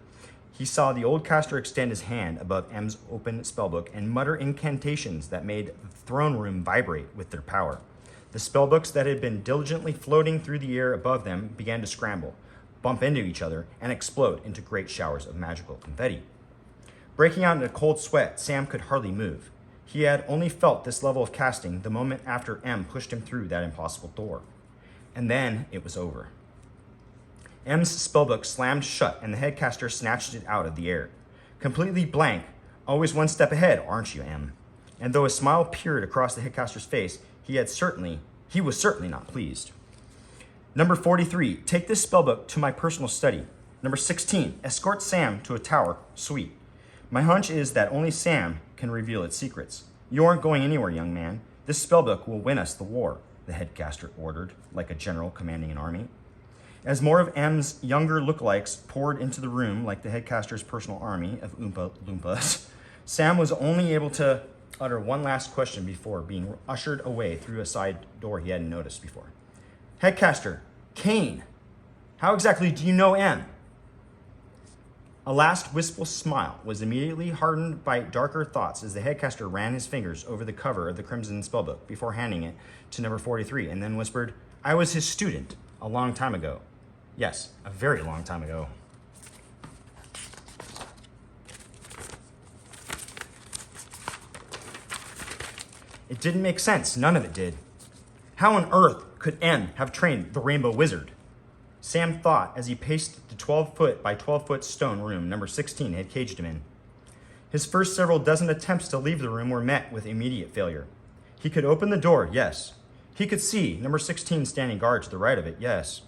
he saw the old caster extend his hand above M's open spellbook and mutter incantations that made the throne room vibrate with their power. The spellbooks that had been diligently floating through the air above them began to scramble, bump into each other, and explode into great showers of magical confetti. Breaking out in a cold sweat, Sam could hardly move. He had only felt this level of casting the moment after M pushed him through that impossible door. And then it was over. M's spellbook slammed shut, and the headcaster snatched it out of the air. Completely blank, always one step ahead, aren't you, M? And though a smile peered across the headcaster's face, he was certainly not pleased. Number 43, take this spellbook to my personal study. Number 16, escort Sam to a tower suite. My hunch is that only Sam can reveal its secrets. You aren't going anywhere, young man. This spellbook will win us the war, the headcaster ordered, like a general commanding an army. As more of M's younger lookalikes poured into the room like the headcaster's personal army of Oompa Loompas, Sam was only able to utter one last question before being ushered away through a side door he hadn't noticed before. Headcaster, Kane, how exactly do you know M? A last wistful smile was immediately hardened by darker thoughts as the headcaster ran his fingers over the cover of the crimson spellbook before handing it to number 43 and then whispered, I was his student a long time ago. Yes, a very long time ago. It didn't make sense. None of it did. How on earth could M have trained the Rainbow Wizard? Sam thought as he paced the 12-foot by 12-foot stone room number 16 had caged him in. His first several dozen attempts to leave the room were met with immediate failure. He could open the door, yes. He could see number 16 standing guard to the right of it, yes.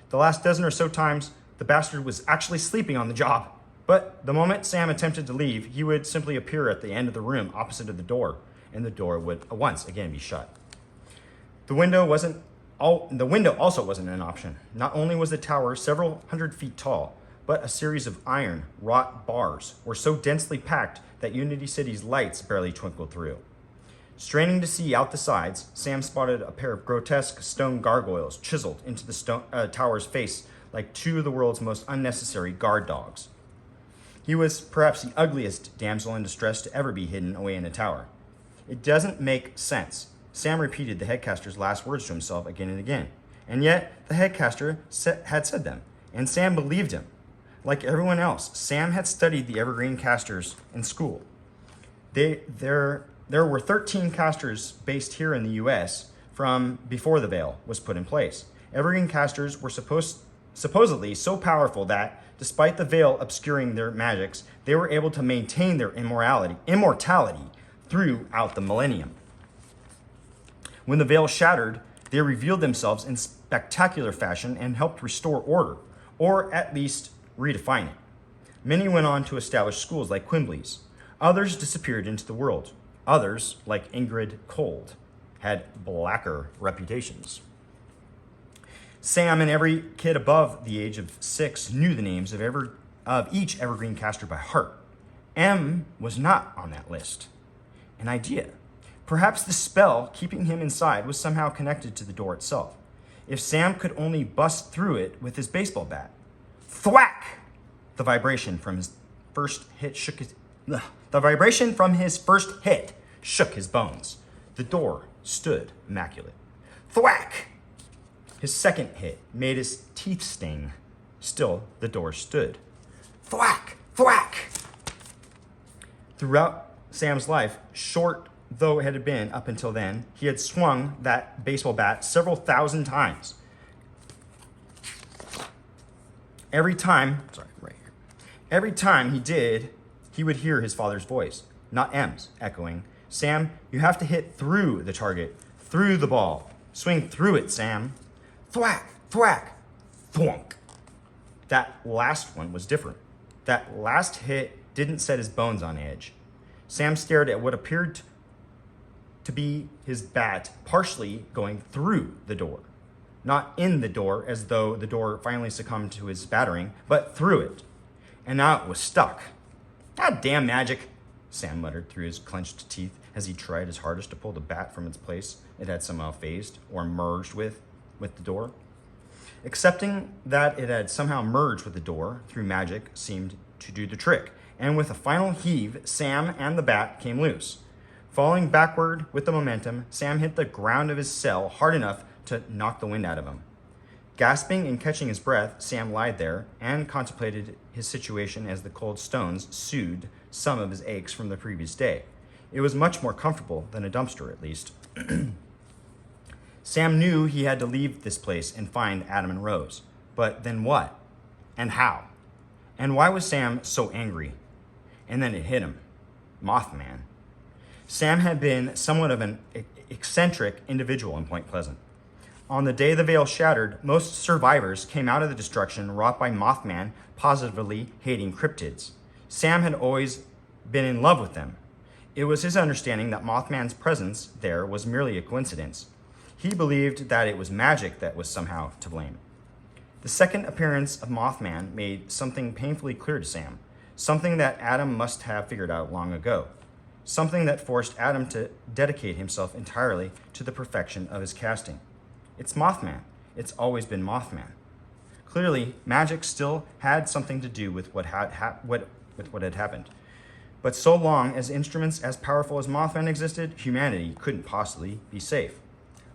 The last dozen or so times, the bastard was actually sleeping on the job. But the moment Sam attempted to leave, he would simply appear at the end of the room opposite of the door, and the door would once again be shut. The window also wasn't an option. Not only was the tower several hundred feet tall, but a series of iron wrought bars were so densely packed that Unity City's lights barely twinkled through. Straining to see out the sides, Sam spotted a pair of grotesque stone gargoyles chiseled into the tower's face like two of the world's most unnecessary guard dogs. He was perhaps the ugliest damsel in distress to ever be hidden away in a tower. It doesn't make sense. Sam repeated the headcaster's last words to himself again and again. And yet, the headcaster had said them, and Sam believed him. Like everyone else, Sam had studied the Evergreen casters in school. There were 13 casters based here in the U.S. from before the Veil was put in place. Evergreen casters were supposedly so powerful that, despite the Veil obscuring their magics, they were able to maintain their immortality throughout the millennium. When the Veil shattered, they revealed themselves in spectacular fashion and helped restore order, or at least redefine it. Many went on to establish schools like Quimbley's. Others disappeared into the world. Others, like Ingrid Cold, had blacker reputations. Sam and every kid above the age of 6 knew the names of each Evergreen caster by heart. M was not on that list. An idea. Perhaps the spell keeping him inside was somehow connected to the door itself. If Sam could only bust through it with his baseball bat. Thwack! The vibration from his first hit shook his bones. The door stood immaculate. Thwack! His second hit made his teeth sting. Still, the door stood. Thwack! Thwack! Throughout Sam's life, short though it had been up until then, he had swung that baseball bat several thousand times. Every time he did, he would hear his father's voice, not M's, echoing, "Sam, you have to hit through the target, through the ball. Swing through it, Sam." Thwack, thwack, thwunk. That last one was different. That last hit didn't set his bones on edge. Sam stared at what appeared to be his bat partially going through the door. Not in the door, as though the door finally succumbed to his battering, but through it. And now it was stuck. "God damn magic," Sam muttered through his clenched teeth as he tried his hardest to pull the bat from its place it had somehow phased or merged with the door. Accepting that it had somehow merged with the door through magic seemed to do the trick, and with a final heave, Sam and the bat came loose. Falling backward with the momentum, Sam hit the ground of his cell hard enough to knock the wind out of him. Gasping and catching his breath, Sam lied there and contemplated his situation as the cold stones soothed some of his aches from the previous day. It was much more comfortable than a dumpster, at least. Sam knew he had to leave this place and find Adam and Rose. But then what? And how? And why was Sam so angry? And then it hit him. Mothman. Sam had been somewhat of an eccentric individual in Point Pleasant. On the day the veil shattered, most survivors came out of the destruction wrought by Mothman positively hating cryptids. Sam had always been in love with them. It was his understanding that Mothman's presence there was merely a coincidence. He believed that it was magic that was somehow to blame. The second appearance of Mothman made something painfully clear to Sam, something that Adam must have figured out long ago, something that forced Adam to dedicate himself entirely to the perfection of his casting. It's Mothman. It's always been Mothman. Clearly, magic still had something to do with what had happened. But so long as instruments as powerful as Mothman existed, humanity couldn't possibly be safe.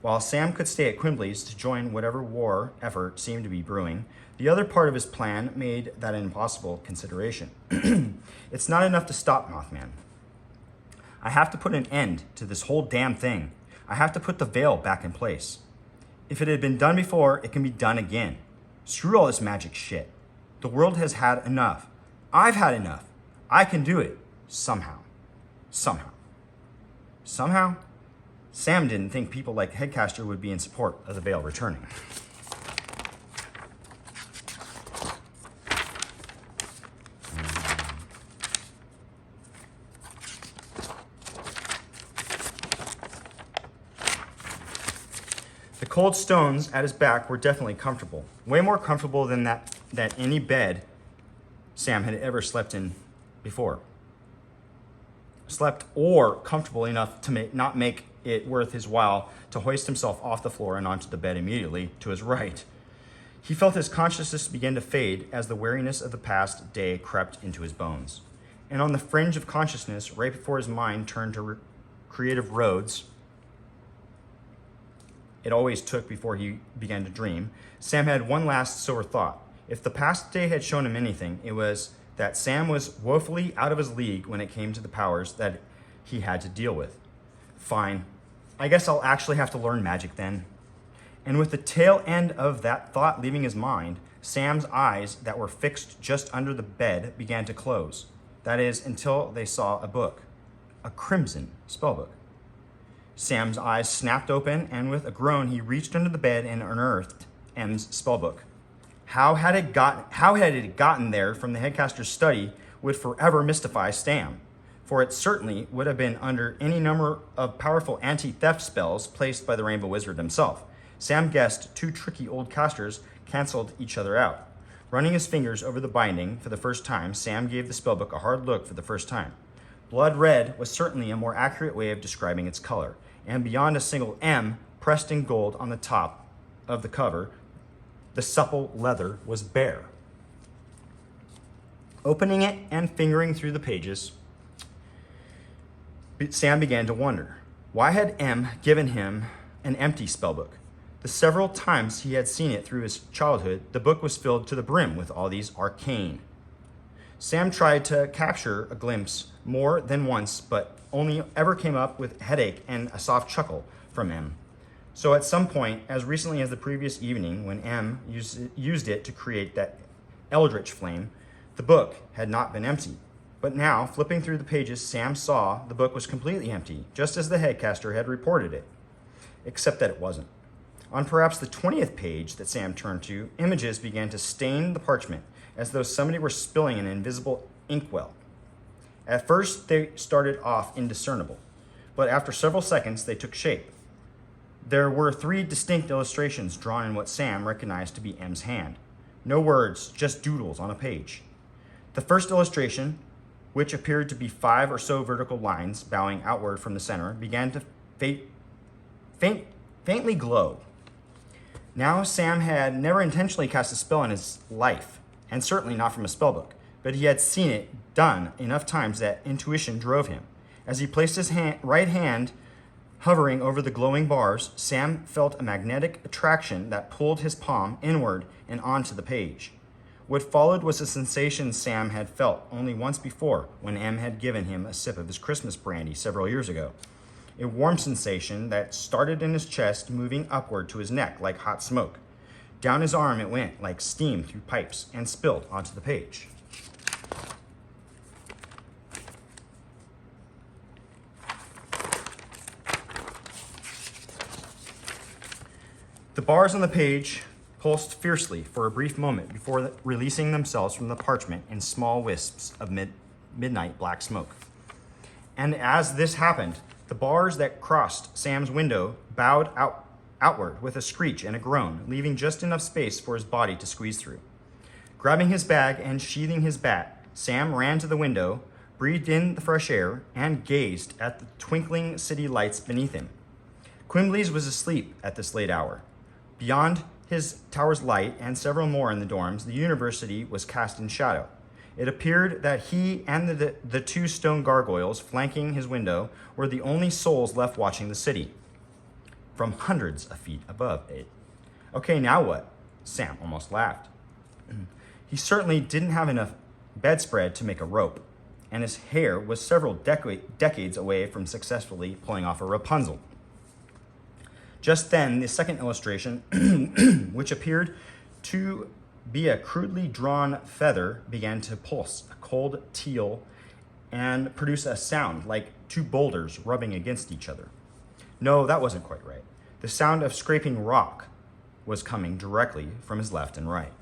While Sam could stay at Quimbley's to join whatever war effort seemed to be brewing, the other part of his plan made that an impossible consideration. It's not enough to stop Mothman. I have to put an end to this whole damn thing. I have to put the veil back in place. If it had been done before, it can be done again. Screw all this magic shit. The world has had enough. I've had enough. I can do it. Somehow. Somehow. Somehow? Sam didn't think people like Headcaster would be in support of the veil returning. The cold stones at his back were definitely comfortable. Way more comfortable than any bed Sam had ever slept in before. Slept or comfortable enough to not make it worth his while to hoist himself off the floor and onto the bed immediately to his right. He felt his consciousness begin to fade as the weariness of the past day crept into his bones. And on the fringe of consciousness, right before his mind turned to creative roads it always took before he began to dream, Sam had one last sober thought. If the past day had shown him anything, it was that Sam was woefully out of his league when it came to the powers that he had to deal with. Fine. I guess I'll actually have to learn magic then. And with the tail end of that thought leaving his mind, Sam's eyes that were fixed just under the bed began to close. That is, until they saw a book. A crimson spellbook. Sam's eyes snapped open, and with a groan, he reached under the bed and unearthed M's spellbook. How had it gotten there from the Headcaster's study would forever mystify Sam, for it certainly would have been under any number of powerful anti-theft spells placed by the Rainbow Wizard himself. Sam guessed two tricky old casters canceled each other out. Running his fingers over the binding for the first time, Sam gave the spellbook a hard look for the first time. Blood red was certainly a more accurate way of describing its color, and beyond a single M pressed in gold on the top of the cover, the supple leather was bare. Opening it and fingering through the pages, Sam began to wonder, why had M given him an empty spellbook? The several times he had seen it through his childhood, the book was filled to the brim with all these arcane Sam tried to capture a glimpse more than once, but only ever came up with headache and a soft chuckle from M. So at some point, as recently as the previous evening when M used it to create that eldritch flame, the book had not been empty. But now, flipping through the pages, Sam saw the book was completely empty, just as the headcaster had reported it, except that it wasn't. On perhaps the 20th page that Sam turned to, images began to stain the parchment, as though somebody were spilling an invisible inkwell. At first, they started off indiscernible, but after several seconds, they took shape. There were 3 distinct illustrations drawn in what Sam recognized to be M's hand. No words, just doodles on a page. The first illustration, which appeared to be 5 or so vertical lines bowing outward from the center, began to faintly glow. Now, Sam had never intentionally cast a spell in his life, and certainly not from a spellbook, but he had seen it done enough times that intuition drove him. As he placed his right hand hovering over the glowing bars, Sam felt a magnetic attraction that pulled his palm inward and onto the page. What followed was a sensation Sam had felt only once before when M had given him a sip of his Christmas brandy several years ago. A warm sensation that started in his chest, moving upward to his neck like hot smoke. Down his arm it went like steam through pipes and spilled onto the page. The bars on the page pulsed fiercely for a brief moment before releasing themselves from the parchment in small wisps of midnight black smoke. And as this happened, the bars that crossed Sam's window bowed outward with a screech and a groan, leaving just enough space for his body to squeeze through. Grabbing his bag and sheathing his bat, Sam ran to the window, breathed in the fresh air, and gazed at the twinkling city lights beneath him. Quimbley's was asleep at this late hour. Beyond his tower's light and several more in the dorms, the university was cast in shadow. It appeared that he and the 2 stone gargoyles flanking his window were the only souls left watching the city from hundreds of feet above it. Okay, now what? Sam almost laughed. He certainly didn't have enough bedspread to make a rope, and his hair was several decades away from successfully pulling off a Rapunzel. Just then, the second illustration, which appeared to be a crudely drawn feather, began to pulse a cold teal and produce a sound like 2 boulders rubbing against each other. No, that wasn't quite right. The sound of scraping rock was coming directly from his left and right.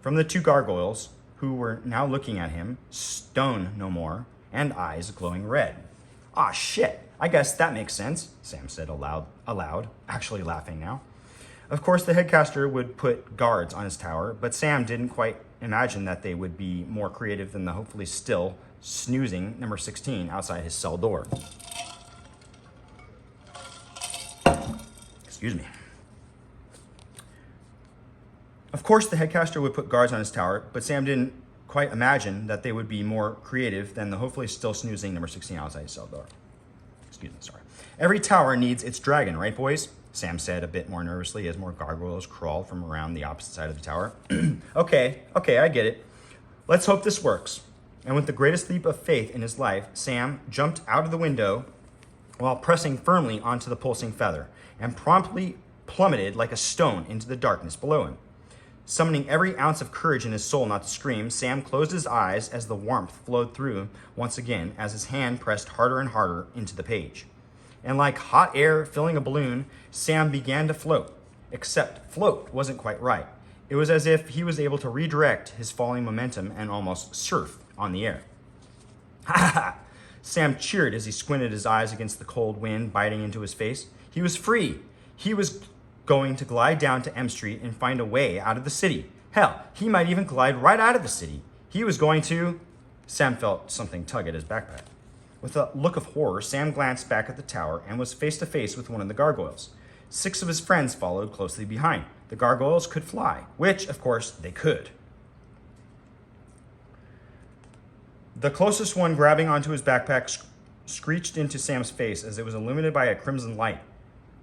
From the 2 gargoyles, who were now looking at him, stone no more, and eyes glowing red. Ah, shit, I guess that makes sense, Sam said aloud, actually laughing now. Of course, the headcaster would put guards on his tower, but Sam didn't quite imagine that they would be more creative than the hopefully still snoozing number 16 outside his cell door. Excuse me. Of course, the headcaster would put guards on his tower, but Sam didn't quite imagine that they would be more creative than the hopefully still snoozing number 16 outside his cell door. Excuse me, sorry. Every tower needs its dragon, right, boys? Sam said a bit more nervously as more gargoyles crawled from around the opposite side of the tower. Okay, I get it. Let's hope this works. And with the greatest leap of faith in his life, Sam jumped out of the window while pressing firmly onto the pulsing feather and promptly plummeted like a stone into the darkness below him. Summoning every ounce of courage in his soul not to scream, Sam closed his eyes as the warmth flowed through him once again as his hand pressed harder and harder into the page. And like hot air filling a balloon, Sam began to float, except float wasn't quite right. It was as if he was able to redirect his falling momentum and almost surf on the air. Ha ha ha! Sam cheered as he squinted his eyes against the cold wind biting into his face. He was free. He was going to glide down to M Street and find a way out of the city. Hell, he might even glide right out of the city. He was going to... Sam felt something tug at his backpack. With a look of horror, Sam glanced back at the tower and was face to face with one of the gargoyles. 6 of his friends followed closely behind. The gargoyles could fly, which, of course, they could. The closest one, grabbing onto his backpack, screeched into Sam's face as it was illuminated by a crimson light,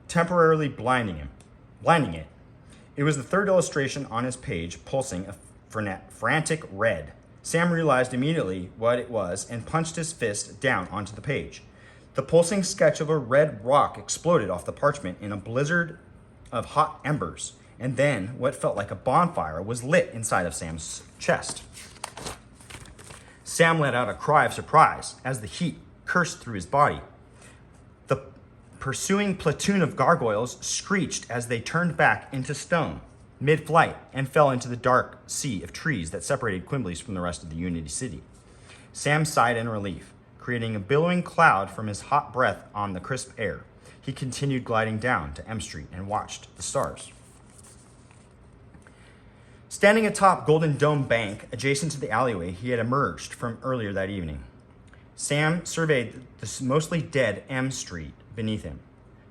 temporarily blinding it. It was the 3rd illustration on his page, pulsing a frantic red. Sam realized immediately what it was and punched his fist down onto the page. The pulsing sketch of a red rock exploded off the parchment in a blizzard of hot embers, and then what felt like a bonfire was lit inside of Sam's chest. Sam let out a cry of surprise as the heat coursed through his body. The pursuing platoon of gargoyles screeched as they turned back into stone, mid-flight, and fell into the dark sea of trees that separated Quimbley's from the rest of the Unity City. Sam sighed in relief, creating a billowing cloud from his hot breath on the crisp air. He continued gliding down to M Street and watched the stars. Standing atop Golden Dome Bank, adjacent to the alleyway he had emerged from earlier that evening, Sam surveyed the mostly dead M Street beneath him.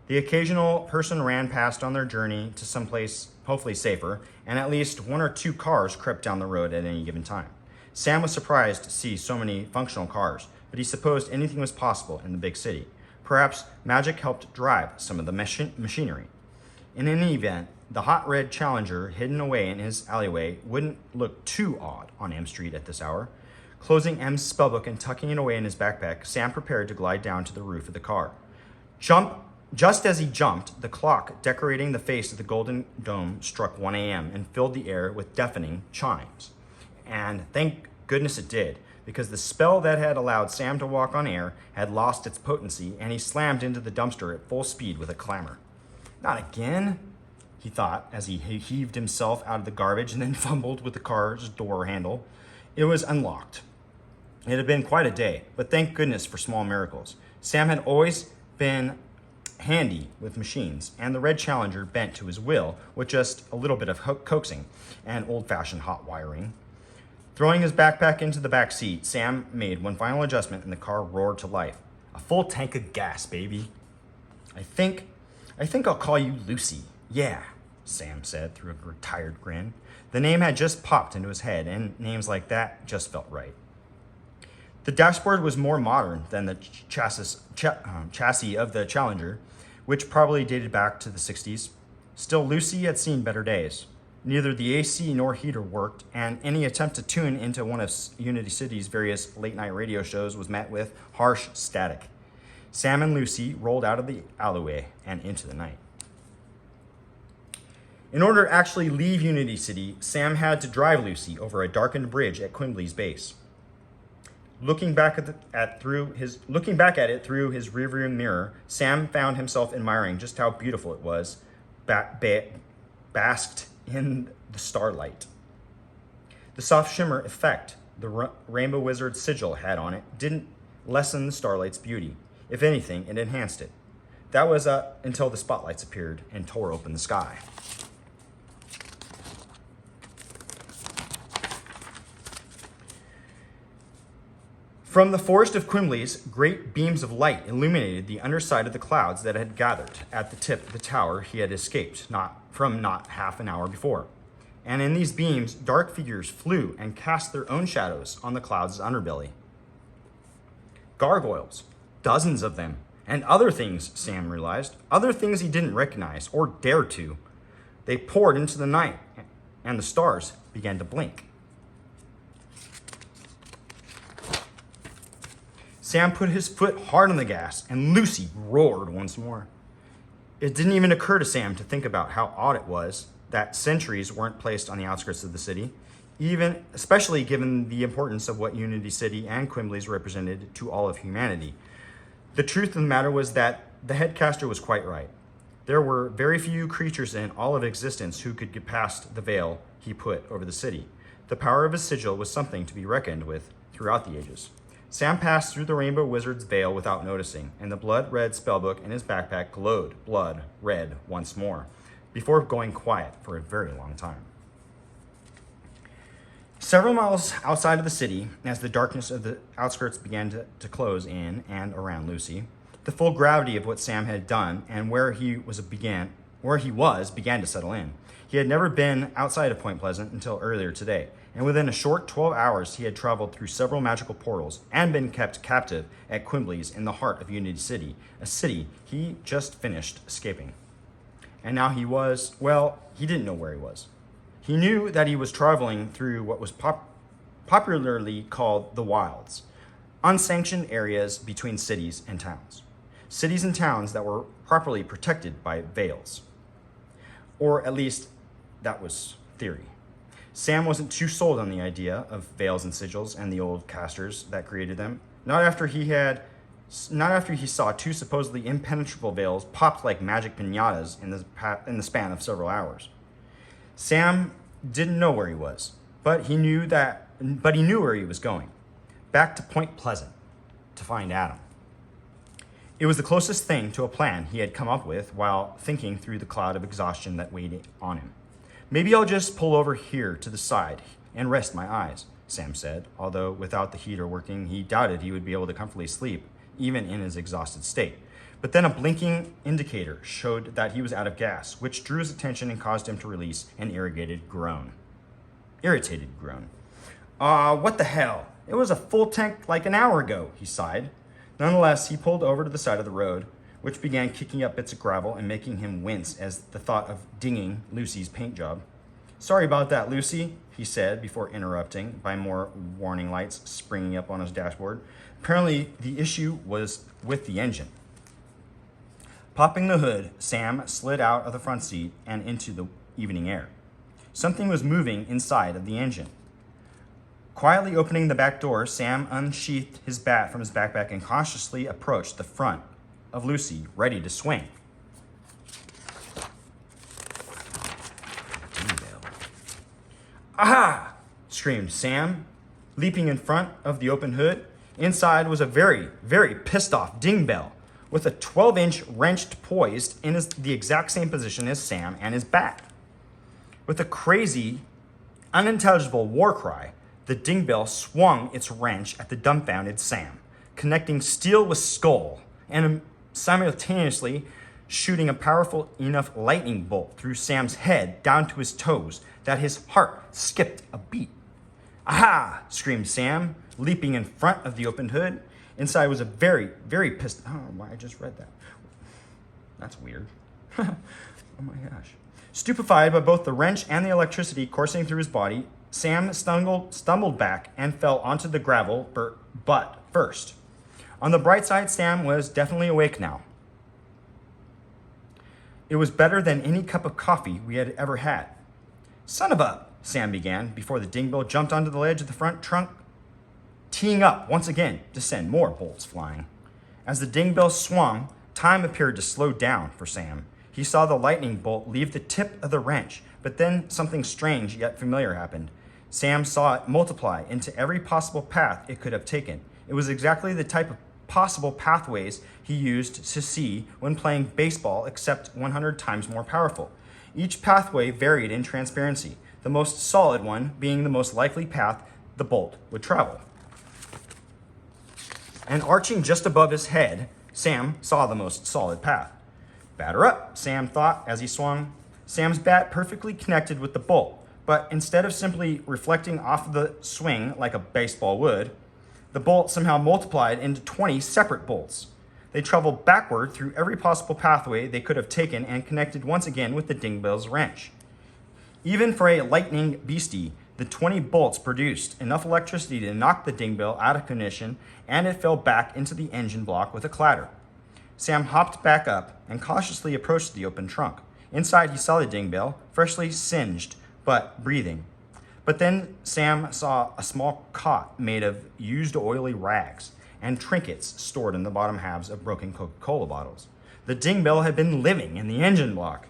The occasional person ran past on their journey to someplace hopefully safer, and at least one or two cars crept down the road at any given time. Sam was surprised to see so many functional cars, but he supposed anything was possible in the big city. Perhaps magic helped drive some of the machinery. In any event, the hot red Challenger hidden away in his alleyway wouldn't look too odd on M Street at this hour. Closing M's spellbook and tucking it away in his backpack, Sam prepared to glide down to the roof of the car. Just as he jumped, the clock decorating the face of the Golden Dome struck 1 a.m. and filled the air with deafening chimes. And thank goodness it did, because the spell that had allowed Sam to walk on air had lost its potency, and he slammed into the dumpster at full speed with a clamor. Not again, he thought as he heaved himself out of the garbage and then fumbled with the car's door handle. It was unlocked. It had been quite a day, but thank goodness for small miracles. Sam had always been handy with machines, and the red Challenger bent to his will with just a little bit of coaxing and old-fashioned hot wiring. Throwing his backpack into the back seat, Sam made one final adjustment and the car roared to life. A full tank of gas, baby. I think I'll call you Lucy. Yeah, Sam said through a retired grin. The name had just popped into his head, and names like that just felt right. The dashboard was more modern than the chassis of the Challenger, which probably dated back to the 60s. Still, Lucy had seen better days. Neither the AC nor heater worked, and any attempt to tune into one of Unity City's various late-night radio shows was met with harsh static. Sam and Lucy rolled out of the alleyway and into the night. In order to actually leave Unity City, Sam had to drive Lucy over a darkened bridge at Quimbley's base. Looking back at it through his rearview mirror, Sam found himself admiring just how beautiful it was, basked in the starlight. The soft shimmer effect the Rainbow Wizard's sigil had on it didn't lessen the starlight's beauty. If anything, it enhanced it. That was until the spotlights appeared and tore open the sky. From the forest of Quimbley's, great beams of light illuminated the underside of the clouds that had gathered at the tip of the tower he had escaped not half an hour before. And in these beams, dark figures flew and cast their own shadows on the cloud's underbelly. Gargoyles, dozens of them, and other things, Sam realized, other things he didn't recognize or dare to. They poured into the night, and the stars began to blink. Sam put his foot hard on the gas, and Lucy roared once more. It didn't even occur to Sam to think about how odd it was that sentries weren't placed on the outskirts of the city, especially given the importance of what Unity City and Quimbley's represented to all of humanity. The truth of the matter was that the headcaster was quite right. There were very few creatures in all of existence who could get past the veil he put over the city. The power of his sigil was something to be reckoned with throughout the ages. Sam passed through the Rainbow Wizard's veil without noticing, and the blood-red spellbook in his backpack glowed blood red once more, before going quiet for a very long time. Several miles outside of the city, as the darkness of the outskirts began to close in and around Lucy, the full gravity of what Sam had done and where he was began to settle in. He had never been outside of Point Pleasant until earlier today, and within a short 12 hours he had traveled through several magical portals and been kept captive at Quimbley's in the heart of Unity City, a city he just finished escaping. And now he didn't know where he was. He knew that he was traveling through what was popularly called the wilds, unsanctioned areas between cities and towns. Cities and towns that were properly protected by veils. Or at least that was theory. Sam wasn't too sold on the idea of veils and sigils and the old casters that created them. Not after he saw two supposedly impenetrable veils popped like magic piñatas in the span of several hours. Sam didn't know where he was, but he knew where he was going. Back to Point Pleasant to find Adam. It was the closest thing to a plan he had come up with while thinking through the cloud of exhaustion that weighed on him. Maybe I'll just pull over here to the side and rest my eyes, Sam said, although without the heater working, he doubted he would be able to comfortably sleep, even in his exhausted state. But then a blinking indicator showed that he was out of gas, which drew his attention and caused him to release an irritated groan. What the hell? It was a full tank like an hour ago, he sighed. Nonetheless, he pulled over to the side of the road, which began kicking up bits of gravel and making him wince as the thought of dinging Lucy's paint job. Sorry about that, Lucy, he said before interrupting by more warning lights springing up on his dashboard. Apparently, the issue was with the engine. Popping the hood, Sam slid out of the front seat and into the evening air. Something was moving inside of the engine. Quietly opening the back door, Sam unsheathed his bat from his backpack and cautiously approached the front of Lucy, ready to swing. Aha! Screamed Sam, leaping in front of the open hood. Inside was a very, very pissed off Dingbell with a 12-inch wrench poised in the exact same position as Sam and his bat. With a crazy, unintelligible war cry, the Dingbell swung its wrench at the dumbfounded Sam, connecting steel with skull and simultaneously shooting a powerful enough lightning bolt through Sam's head down to his toes that his heart skipped a beat. Aha! Screamed Sam, leaping in front of the open hood. Inside was a very, very pissed... Oh, I just read that. That's weird. Oh my gosh. Stupefied by both the wrench and the electricity coursing through his body, Sam stumbled back and fell onto the gravel butt first. On the bright side, Sam was definitely awake now. It was better than any cup of coffee we had ever had. Son of a... Sam began before the Dingbell jumped onto the ledge of the front trunk, teeing up once again to send more bolts flying. As the Dingbell swung, time appeared to slow down for Sam. He saw the lightning bolt leave the tip of the wrench, but then something strange yet familiar happened. Sam saw it multiply into every possible path it could have taken. It was exactly the type of possible pathways he used to see when playing baseball, except 100 times more powerful. Each pathway varied in transparency, the most solid one being the most likely path the bolt would travel. And arching just above his head, Sam saw the most solid path. Batter up, Sam thought as he swung. Sam's bat perfectly connected with the bolt, but instead of simply reflecting off of the swing like a baseball would, the bolt somehow multiplied into 20 separate bolts. They traveled backward through every possible pathway they could have taken and connected once again with the Dingbell's wrench. Even for a lightning beastie, the 20 bolts produced enough electricity to knock the Dingbell out of condition, and it fell back into the engine block with a clatter. Sam hopped back up and cautiously approached the open trunk. Inside, he saw the Dingbell, freshly singed, but breathing. But then Sam saw a small cot made of used oily rags and trinkets stored in the bottom halves of broken Coca-Cola bottles. The Dingbell had been living in the engine block.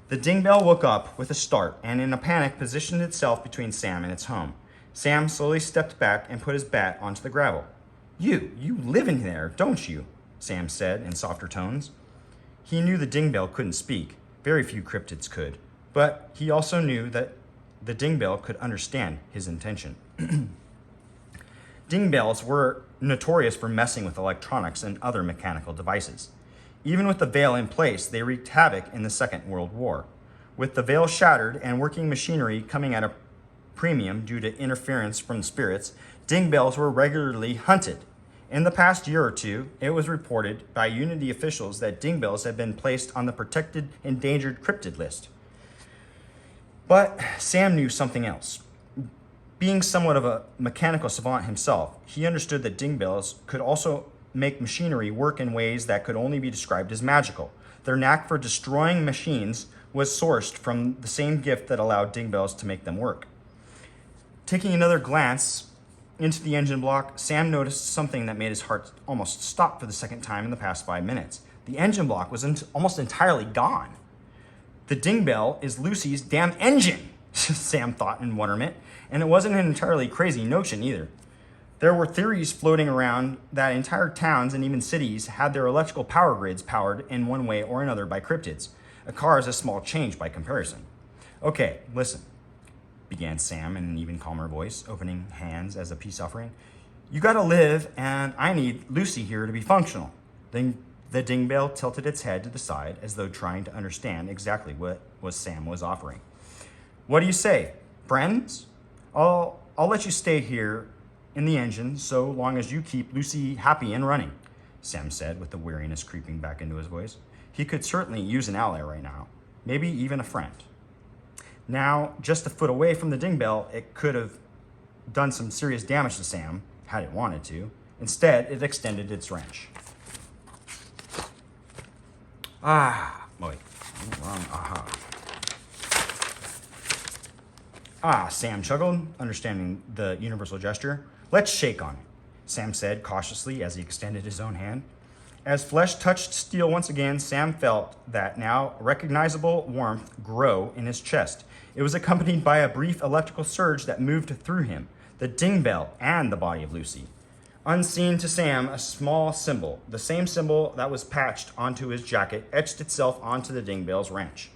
The Dingbell woke up with a start and in a panic positioned itself between Sam and its home. Sam slowly stepped back and put his bat onto the gravel. You live in there, don't you? Sam said in softer tones. He knew the Dingbell couldn't speak. Very few cryptids could. But he also knew that the Dingbell could understand his intention. Dingbells were notorious for messing with electronics and other mechanical devices. Even with the veil in place, they wreaked havoc in the Second World War. With the veil shattered and working machinery coming at a premium due to interference from spirits, Dingbells were regularly hunted. In the past year or two, it was reported by Unity officials that Dingbells had been placed on the protected endangered cryptid list. But Sam knew something else. Being somewhat of a mechanical savant himself, he understood that dingbells could also make machinery work in ways that could only be described as magical. Their knack for destroying machines was sourced from the same gift that allowed dingbells to make them work. Taking another glance into the engine block, Sam noticed something that made his heart almost stop for the second time in the past 5 minutes. The engine block was almost entirely gone. The dingbell is Lucy's damn engine, Sam thought in wonderment, and it wasn't an entirely crazy notion either. There were theories floating around that entire towns and even cities had their electrical power grids powered in one way or another by cryptids. A car is a small change by comparison. Okay, listen, began Sam in an even calmer voice, opening hands as a peace offering. You gotta live, and I need Lucy here to be functional. Then the dingbell tilted its head to the side as though trying to understand exactly what Sam was offering. What do you say, friends? I'll let you stay here in the engine so long as you keep Lucy happy and running, Sam said with the weariness creeping back into his voice. He could certainly use an ally right now, maybe even a friend. Now, just a foot away from the dingbell, it could have done some serious damage to Sam, had it wanted to. Instead, it extended its wrench. Sam chuckled, understanding the universal gesture. Let's shake on it, Sam said cautiously as he extended his own hand. As flesh touched steel once again, Sam felt that now recognizable warmth grow in his chest. It was accompanied by a brief electrical surge that moved through him, the dingbell and the body of Lucy. Unseen to Sam, a small symbol, the same symbol that was patched onto his jacket, etched itself onto the dingbell's wrench.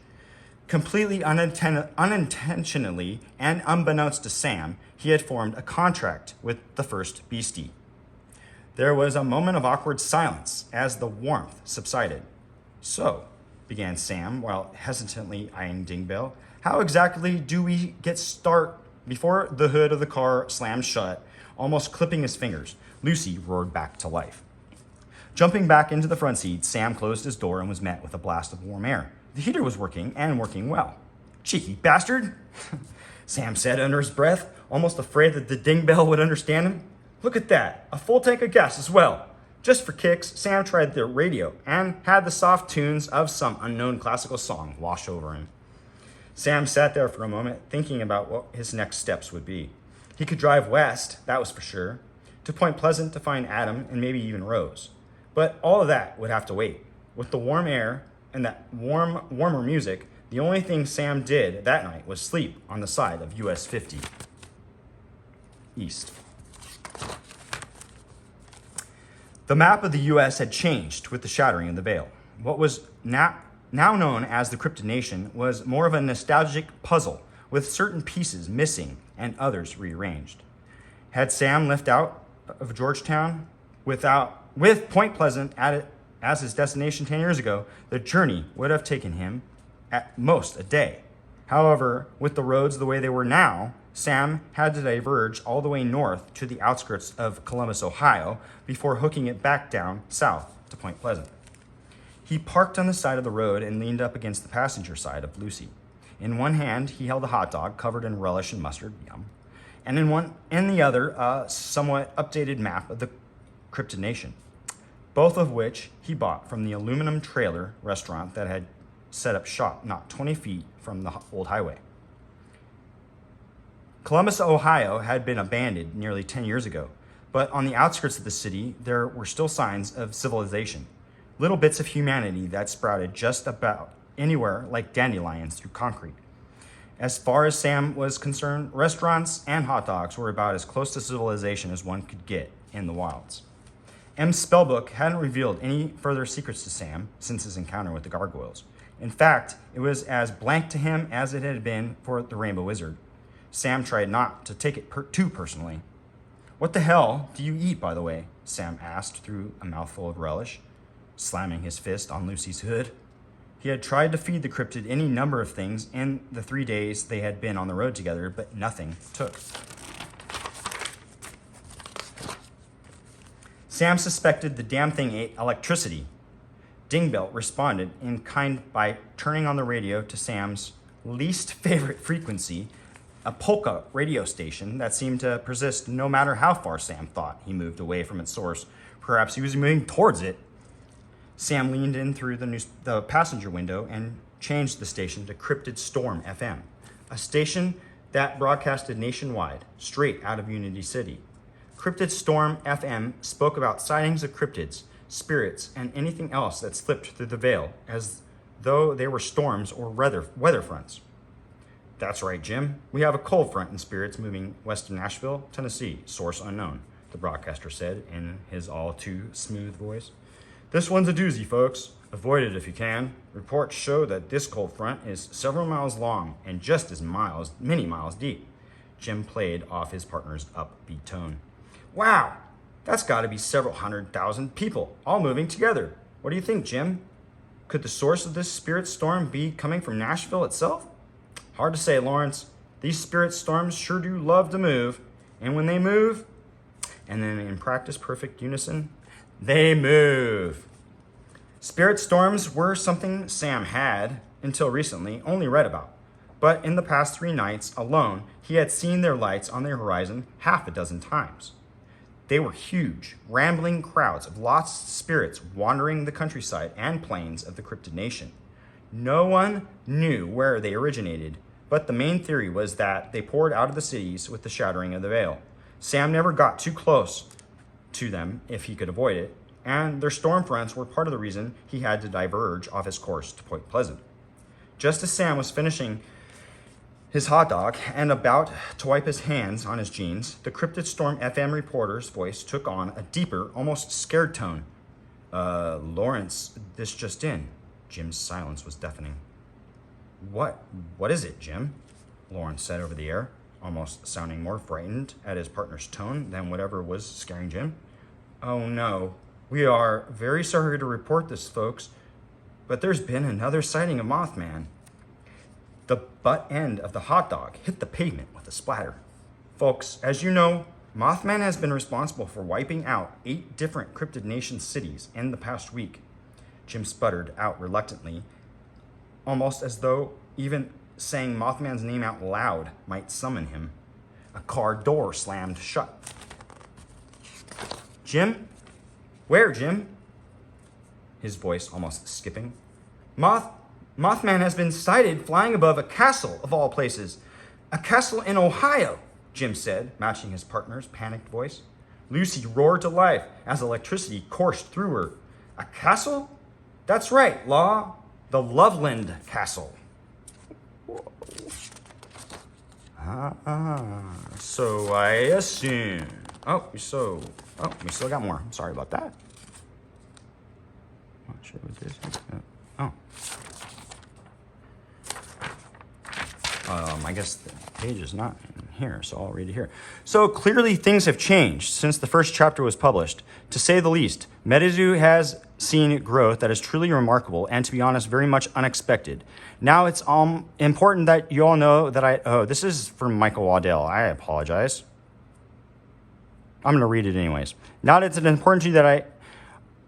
Completely unintentionally and unbeknownst to Sam, he had formed a contract with the first beastie. There was a moment of awkward silence as the warmth subsided. So, began Sam while hesitantly eyeing Dingbell, how exactly do we get start? Before the hood of the car slammed shut, almost clipping his fingers, Lucy roared back to life. Jumping back into the front seat, Sam closed his door and was met with a blast of warm air. The heater was working and working well. Cheeky bastard, Sam said under his breath, almost afraid that the dingbell would understand him. Look at that, a full tank of gas as well. Just for kicks, Sam tried the radio and had the soft tunes of some unknown classical song wash over him. Sam sat there for a moment, thinking about what his next steps would be. He could drive west, that was for sure, to Point Pleasant to find Adam and maybe even Rose. But all of that would have to wait. With the warm air and that warmer music, the only thing Sam did that night was sleep on the side of US 50 East. The map of the US had changed with the shattering of the veil. What was now known as the Cryptid Nation was more of a nostalgic puzzle with certain pieces missing and others rearranged. Had Sam left out of Georgetown with Point Pleasant as his destination 10 years ago, the journey would have taken him at most a day. However, with the roads the way they were now, Sam had to diverge all the way north to the outskirts of Columbus, Ohio, before hooking it back down south to Point Pleasant. He parked on the side of the road and leaned up against the passenger side of Lucy. In one hand, he held a hot dog covered in relish and mustard, yum, and in the other, a somewhat updated map of the Cryptid Nation, both of which he bought from the aluminum trailer restaurant that had set up shop not 20 feet from the old highway. Columbus, Ohio had been abandoned nearly 10 years ago, but on the outskirts of the city, there were still signs of civilization, little bits of humanity that sprouted just about anywhere like dandelions through concrete. As far as Sam was concerned, restaurants and hot dogs were about as close to civilization as one could get in the wilds. M's spellbook hadn't revealed any further secrets to Sam since his encounter with the gargoyles. In fact, it was as blank to him as it had been for the Rainbow Wizard. Sam tried not to take it too personally. What the hell do you eat, by the way? Sam asked through a mouthful of relish, slamming his fist on Lucy's hood. He had tried to feed the cryptid any number of things in the 3 days they had been on the road together, but nothing took. Sam suspected the damn thing ate electricity. Dingbell responded in kind by turning on the radio to Sam's least favorite frequency, a polka radio station that seemed to persist no matter how far Sam thought he moved away from its source. Perhaps he was moving towards it. Sam leaned in through the passenger window and changed the station to Cryptid Storm FM, a station that broadcasted nationwide, straight out of Unity City. Cryptid Storm FM spoke about sightings of cryptids, spirits, and anything else that slipped through the veil, as though they were storms or weather fronts. That's right, Jim. We have a cold front and spirits moving west of Nashville, Tennessee, source unknown, the broadcaster said in his all too smooth voice. This one's a doozy, folks. Avoid it if you can. Reports show that this cold front is several miles long and just as many miles deep. Jim played off his partner's upbeat tone. Wow, that's got to be several 100,000 people all moving together. What do you think, Jim? Could the source of this spirit storm be coming from Nashville itself? Hard to say, Lawrence. These spirit storms sure do love to move. And when they move, and then in practice perfect unison, they move. Spirit storms were something Sam had, until recently, only read about. But in the past 3 nights alone, he had seen their lights on the horizon half a dozen times. They were huge, rambling crowds of lost spirits wandering the countryside and plains of the Cryptid Nation. No one knew where they originated, but the main theory was that they poured out of the cities with the shattering of the veil. Sam never got too close to them if he could avoid it, and their storm fronts were part of the reason he had to diverge off his course to Point Pleasant. Just as Sam was finishing his hot dog and about to wipe his hands on his jeans, the Cryptid Storm FM reporter's voice took on a deeper, almost scared tone. Lawrence, this just in. Jim's silence was deafening. What is it, Jim? Lawrence said over the air, almost sounding more frightened at his partner's tone than whatever was scaring Jim. Oh no, we are very sorry to report this, folks, but there's been another sighting of Mothman. The butt end of the hot dog hit the pavement with a splatter. Folks, as you know, Mothman has been responsible for wiping out 8 different Cryptid Nation cities in the past week. Jim sputtered out reluctantly, almost as though even saying Mothman's name out loud might summon him. A car door slammed shut. Jim? Where, Jim? His voice almost skipping. Mothman has been sighted flying above a castle, of all places. A castle in Ohio, Jim said, matching his partner's panicked voice. Lucy roared to life as electricity coursed through her. A castle? That's right, Law. The Loveland Castle. So I assume. We still got more. Sorry about that. Not sure what this is. I guess the page is not in here, so I'll read it here. So clearly things have changed since the first chapter was published. To say the least, Metazoo has seen growth that is truly remarkable and, to be honest, very much unexpected. Now it's important that you all know that this is from Michael Waddell. I apologize. I'm going to read it anyways. Now it's important to you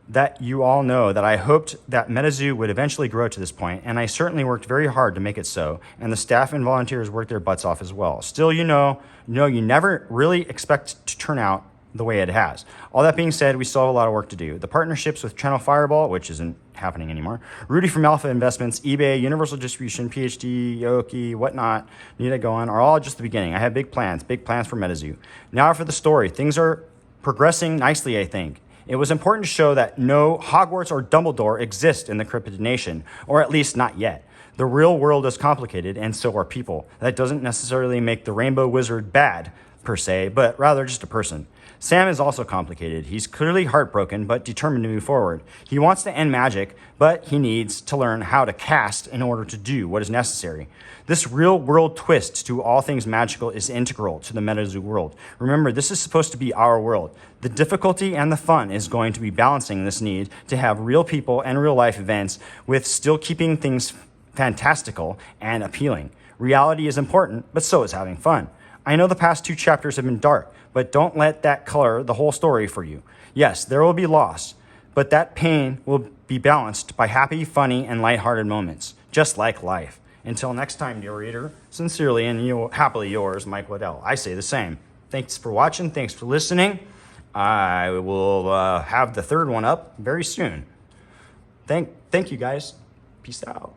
that you all know that I hoped that Metazoo would eventually grow to this point, and I certainly worked very hard to make it so, and the staff and volunteers worked their butts off as well. Still, you never really expect to turn out the way it has. All that being said, we still have a lot of work to do. The partnerships with Channel Fireball, which isn't happening anymore, Rudy from Alpha Investments, eBay, Universal Distribution, PhD, Yoki, whatnot, Nita going, are all just the beginning. I have big plans for Metazoo. Now for the story. Things are progressing nicely, I think. It was important to show that no Hogwarts or Dumbledore exist in the Cryptid Nation, or at least not yet. The real world is complicated, and so are people. That doesn't necessarily make the Rainbow Wizard bad, per se, but rather just a person. Sam is also complicated. He's clearly heartbroken, but determined to move forward. He wants to end magic, but he needs to learn how to cast in order to do what is necessary. This real-world twist to all things magical is integral to the Metazoo world. Remember, this is supposed to be our world. The difficulty and the fun is going to be balancing this need to have real people and real-life events with still keeping things fantastical and appealing. Reality is important, but so is having fun. I know the past 2 chapters have been dark, but don't let that color the whole story for you. Yes, there will be loss, but that pain will be balanced by happy, funny, and lighthearted moments, just like life. Until next time, dear reader, sincerely and happily yours, Mike Waddell. I say the same. Thanks for watching. Thanks for listening. I will have the third one up very soon. Thank you, guys. Peace out.